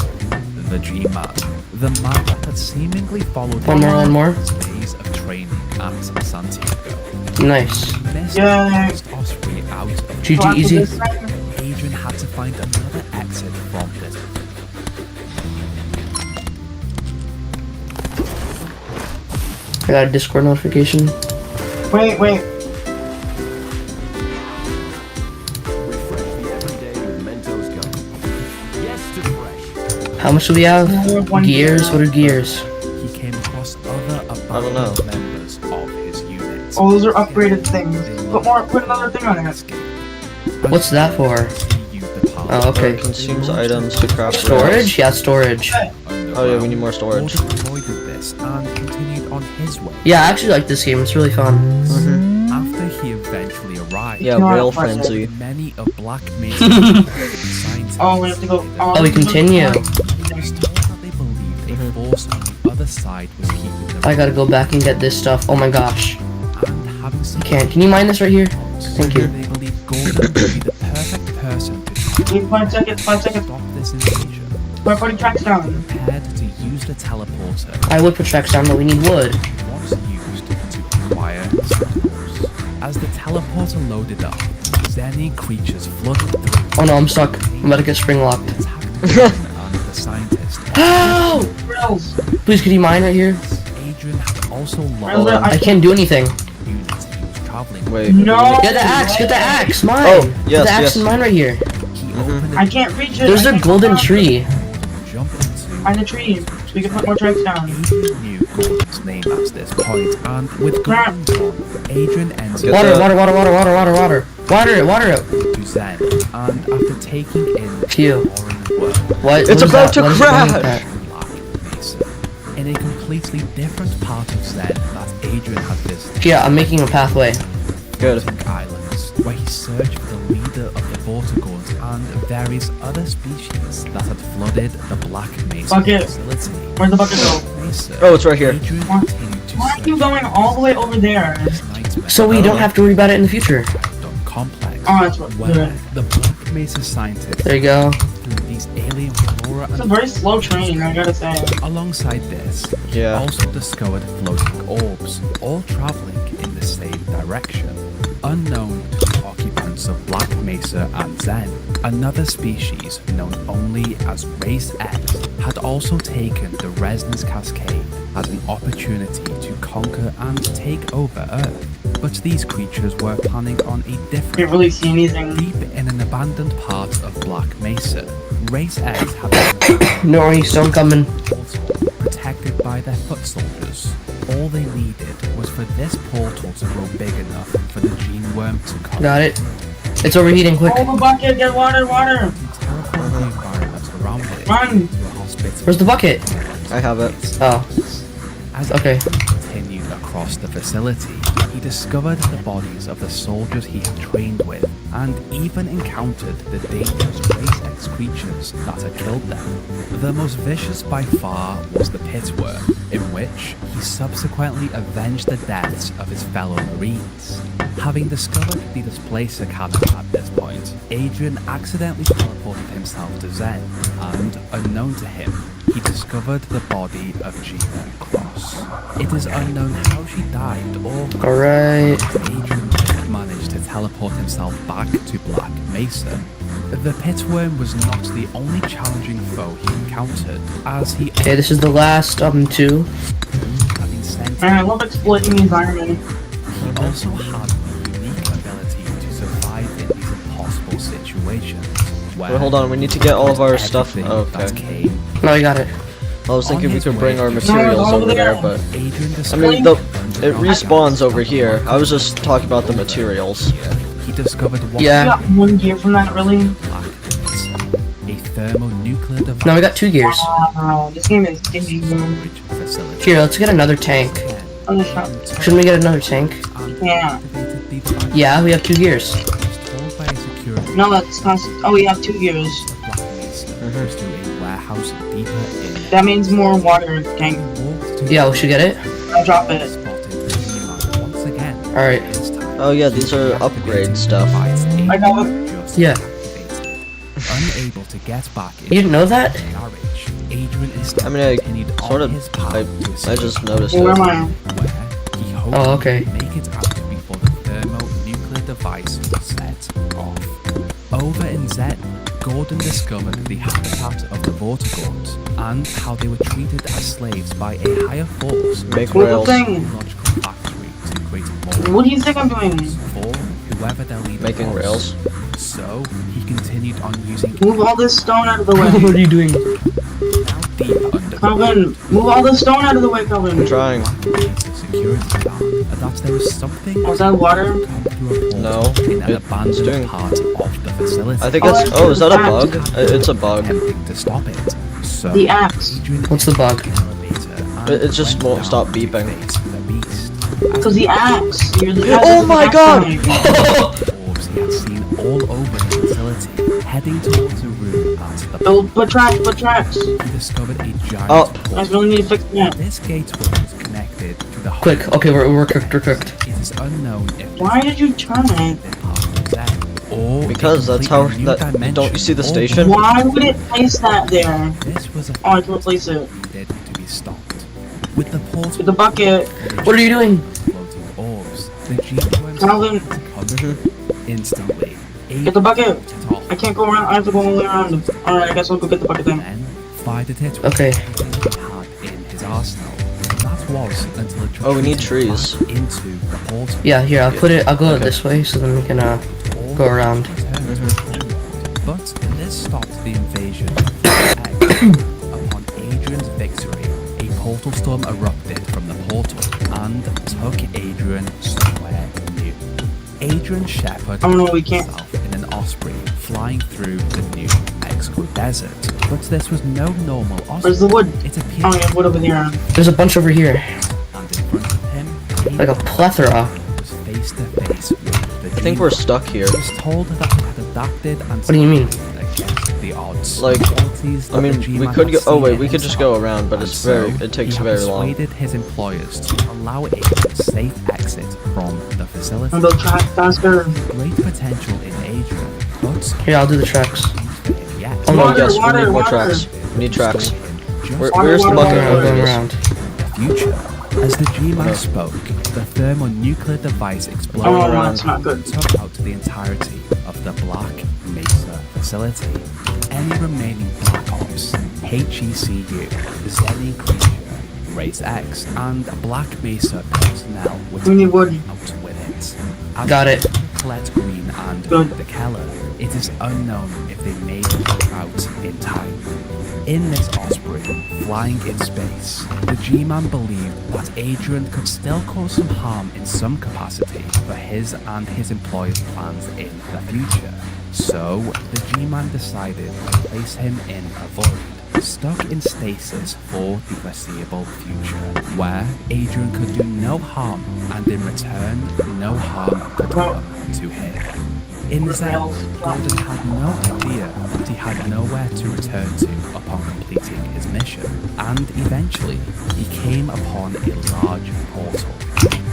The G-Man. The man that had seemingly followed One more. his days of training at Santiago. Nice. This Yay. was Osprey out of GG So after easy. this thing, Adrian had to find another exit from this. I got a Discord notification. Wait. How much do we have? Gears? What are gears? He came across other I don't know. abandoned members of his unit. Oh, those are upgraded things. Put another thing on it. What's that for? He used the power Oh, okay. Consumes items to craft Storage? rails. Yeah, storage. Oh yeah, we need more storage. Gordon avoided this and continued on his way. Yeah, I actually like this game. It's really fun. After he eventually arrived, Yeah, No, rail I don't like frenzy. many of Black Mesa's scientists Oh, we have to go. Oh, we continue. was told that they believed a force on the other side was keeping them. I gotta go back and get this stuff. Oh my gosh. And having some Can you mine this right here? Thank you. They believed Gordon would be the perfect person to try Wait, 5 seconds. 5 to seconds. stop this invasion. We're putting tracks down. Prepared to use the teleporter I would put tracks down, but we need wood. once used to acquire samples. As the teleporter loaded up, Zenny creatures flooded through. Oh no, I'm stuck. I'm about to get spring locked. Attacked and the scientist. Oh! Rails. Please, could you mine right here? Adrian had also Rails, lost I can't do anything. the units he was traveling with. Wait. No! Get the axe. Get the axe. Mine. Oh, Get yes, the axe yes. and mine right here. He opened I can't reach it. There's I a can't golden go down. tree. jump into. Find the tree. So we can put more tracks down. Adrian knew Gordon's name at this point, and with Crap. Gordon gone, Adrian entered Water, that. water, water, water, water, water, water. Water it. to Zen, and after taking in Phew. foreign world, What? It's what is about that? to What is it going with crash. that? Black Mesa, in a completely different part of Zen that Adrian had visited, Yeah, I'm making a pathway. Good. Pink Islands, where he searched for the leader of the Vortigons and various other species that had flooded the Black Mesa Bucket. facility. Where's the bucket go? Mesa, Oh, it's right here. Adrian Why- continued to Why are you search going all the way over there? his nightmare So we don't have to worry about it in the future. complex, Oh, that's what. where Yeah. the Black Mesa scientists There you go. through these alien flora It's a and very slow train, I gotta say. alongside this, Yeah. also discovered floating orbs, all traveling in the same direction, unknown to occupants confluence of Black Mesa and Zen, another species known only as Race X had also taken the Resonance Cascade as an opportunity to conquer and take over Earth. But these creatures were planning on a different. Can't really see anything. Deep in an abandoned part of Black Mesa, Race X had been No, he's still coming. protected by their foot soldiers. All they needed was for this portal to grow big enough for the gene worm to come. Got it. It's overheating, quick. Oh, the bucket, get water, water. Terrifying the environment around it Run. into a hospital. Where's the bucket? I have it. Oh, As okay. he continued across the facility, he discovered the bodies of the soldiers he had trained with, and even encountered the dangerous Race X creatures that had killed them. The most vicious by far was the pitworm, in which he subsequently avenged the deaths of his fellow Marines. Having discovered the Displacer cabin at this point, Adrian accidentally teleported himself to Zen, and, unknown to him, he discovered the body of Gina Cross. It is unknown how she died or Alright. Adrian managed to teleport himself back to Black Mesa. The pitworm was not the only challenging foe he encountered, as he Okay, this is the last of them too. having sent Man, I love exploiting the environment. he also had the unique ability to survive in these impossible situations. Where Wait, hold on, we need to get all of our stuff. everything Okay. that came. No, I got it. I was thinking On we his could bring way our to- materials No, over there, no. but Adrian I mean, discovered it respawns over here. I was just talking about the materials. He discovered what You Yeah. got 1 gear from that, really? Black Mesa, a thermonuclear device. No, we got 2 gears. Wow, this game is stingy. storage facility. Here, let's get another tank. Oh, the shop. Shouldn't we get another tank? Yeah. Yeah, we have 2 gears. Told by a security No, that's not. Oh, we have 2 gears. Black Mesa goes to a warehouse deeper in. That means more water tank. Walked to Yeah, we should get it. I'll drop it. spotted the G-Man once again. Alright. This time, Oh yeah, these are upgrade stuff. I got it. just Yeah. activated. Unable to get back You into didn't know that? the garage, Adrian is I mean, I continued sort on of- his path to I just noticed Where am it. I? where he hoped Oh, okay. to make it out before the thermonuclear device was set off. Over in Zen, Gordon discovered the habitat of the Vortigaunt and how they were treated as slaves by a higher force Make What's the rails. thing? logical factory to create more What do you think I'm doing? for whoever their leader Making was. rails. So he continued on using Move all this stone out of the way. What are you doing? now deep under Calvin, move all the stone out of the way, Calvin. I'm trying. security guard that there was something Was that water? come through a portal No, in an it's abandoned doing- part of the facility. I think Oh, that's. it's Oh, is that a back. bug? It's a bug. Attempting to stop it. So The axe. Adrian What's the bug? entered the elevator and It just went won't down stop to beeping. face the beast. Because the axe. You're the Oh my God! Orbs he had seen all over the facility, heading towards a room at the Build, put tracks, put tracks. he discovered a giant Oh. I portal. really need to fix that. This gateway was connected to the Quick, okay, we're cooked, we're cooked. It is unknown if Why did you turn it? they're part of Zen, or Because a that's how. completely new That, don't you see the dimension, or station? Why would it place that there? This was a Oh, I can replace it. needed to be stopped. With the portal With the bucket. What are you doing? floating orbs, the G-worms Calvin, covered instantly. get the bucket. It off, I can't go around. I have to go all the way around. Alright, I guess I'll go get the bucket then. then fired it with Okay. everything he had in his arsenal. That was until it Oh, we need retreated trees. back into the portal. Yeah, here, I'll go Okay. this way so then we can, All go around. returned. But this stopped the invasion of the egg. Upon Adrian's victory, a portal storm erupted from the portal and took Adrian somewhere new. Adrian shepherded Oh no, we can't. himself in an osprey flying through the new Exco desert. But this was no normal osprey. Where's the wood? It Oh, appeared yeah, wood over there. There's a bunch over here. and in front of him, Like a plethora. was face to face with the I think we're stuck here. He was told that he had adapted and What do you mean? against the odds. Like, Qualities I that mean, the we G-Man could had go. Oh seen wait, in we could just himself. go around, but And it's so very. It takes he had very long. persuaded his employers to allow a safe exit from the facility. I'm build tracks faster. Great potential in Adrian, but Here, I'll do the tracks. yet Oh, Oh Water, yes, we water, need more water. tracks. We need tracks. just Where, Water, where's the water, bucket? water. Oh, I'm there going it is. around. the future. As the G-Man No. spoke, the thermonuclear device exploded Oh, around that's not good. and took out the entirety of the Black Mesa facility. Any remaining Black Ops, HECU, Zenny Creature, Race X, and Black Mesa personnel were We need taken wood. out with it. As Got it. Colette Green and Good. the Keller, it is unknown if they made it out in time. In this Osprey, flying in space, the G-Man believed that Adrian could still cause some harm in some capacity for his and his employers' plans in the future. So, the G-Man decided to place him in a void, stuck in stasis for the foreseeable future, where Adrian could do no harm, and in return, no harm could come to him. In Zell, Gordon had no idea that he had nowhere to return to upon completing his mission, and eventually, he came upon a large portal.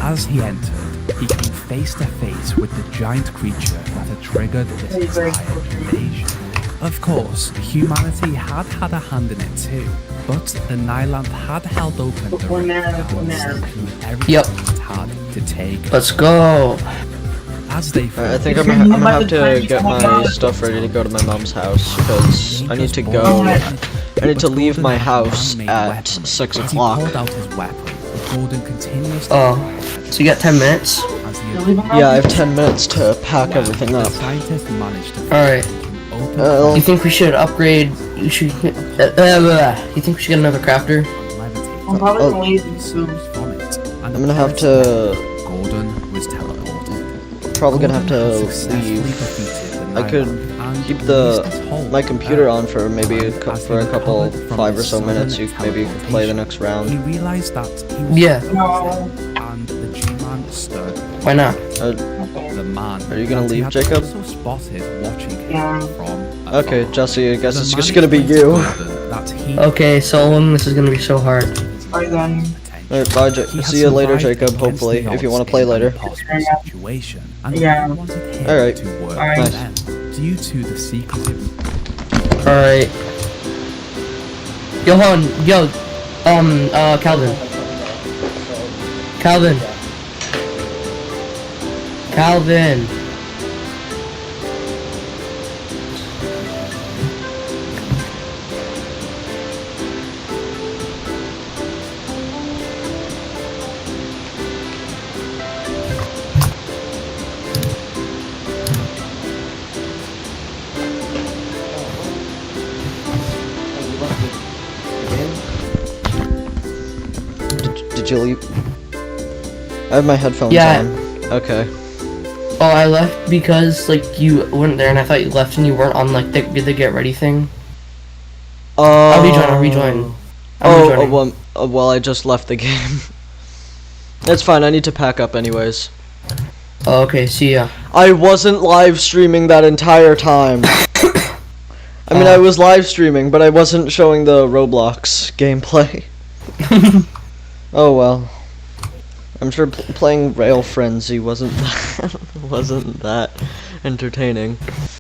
As he entered, he came face to face with the giant creature that had triggered this entire invasion. Of course, humanity had had a hand in it too, but the Nyland had held open the We're there, and we're there. consumed everything Yep. it had to take. Let's go. As they I think If I'm you're gonna have to Chinese, get oh my my God. stuff ready to go to my mom's house because I need to go. I need to leave my house at 6 As he o'clock. pulled out his weapon, Gordon continuously Oh, so you got 10 minutes? as he You're leaving Yeah, I have 10 minutes to pack everything the up. scientist managed to Alright. open You think we should upgrade? You should. You think we should get another crafter? I'm probably Oh. gonna leave you soon. from it, and I'm gonna have to. Gordon was teleported. Probably gonna have to Gordon had successfully leave. defeated the I could Nyland and keep released his whole my computer Earth. on for maybe for a couple 5 or so minutes. You maybe could play the next He round. realized that he was Yeah. No. and the G-Man stood. Why not? The man Are you gonna that he leave, had Jacob? also spotted watching him Yeah. from Okay, afar. Jesse. I guess The it's man just gonna be explained you. to Gordon that he Okay, so this is gonna be so hard. Bye then. Alright, bye. He had See you later, survived Jacob. against Hopefully, the if you odds want to play in an later. impossible situation, and Yeah. he wanted him Alright. to work Bye. for Nice. them due to the secretive. Alright. Yo, hold on. Yo, Calvin. Calvin. Calvin. Did you leave? I have my headphones Yeah. on. Okay. Oh, I left because like you weren't there, and I thought you left and you weren't on like the get ready thing. I'll rejoin. I'll rejoin. I'm rejoining. Well, I just left the game. It's fine. I need to pack up anyways. Oh, okay. See ya. I wasn't live streaming that entire time. I mean, I was live streaming, but I wasn't showing the Roblox gameplay. Oh well. I'm sure playing Rail Frenzy wasn't wasn't that entertaining.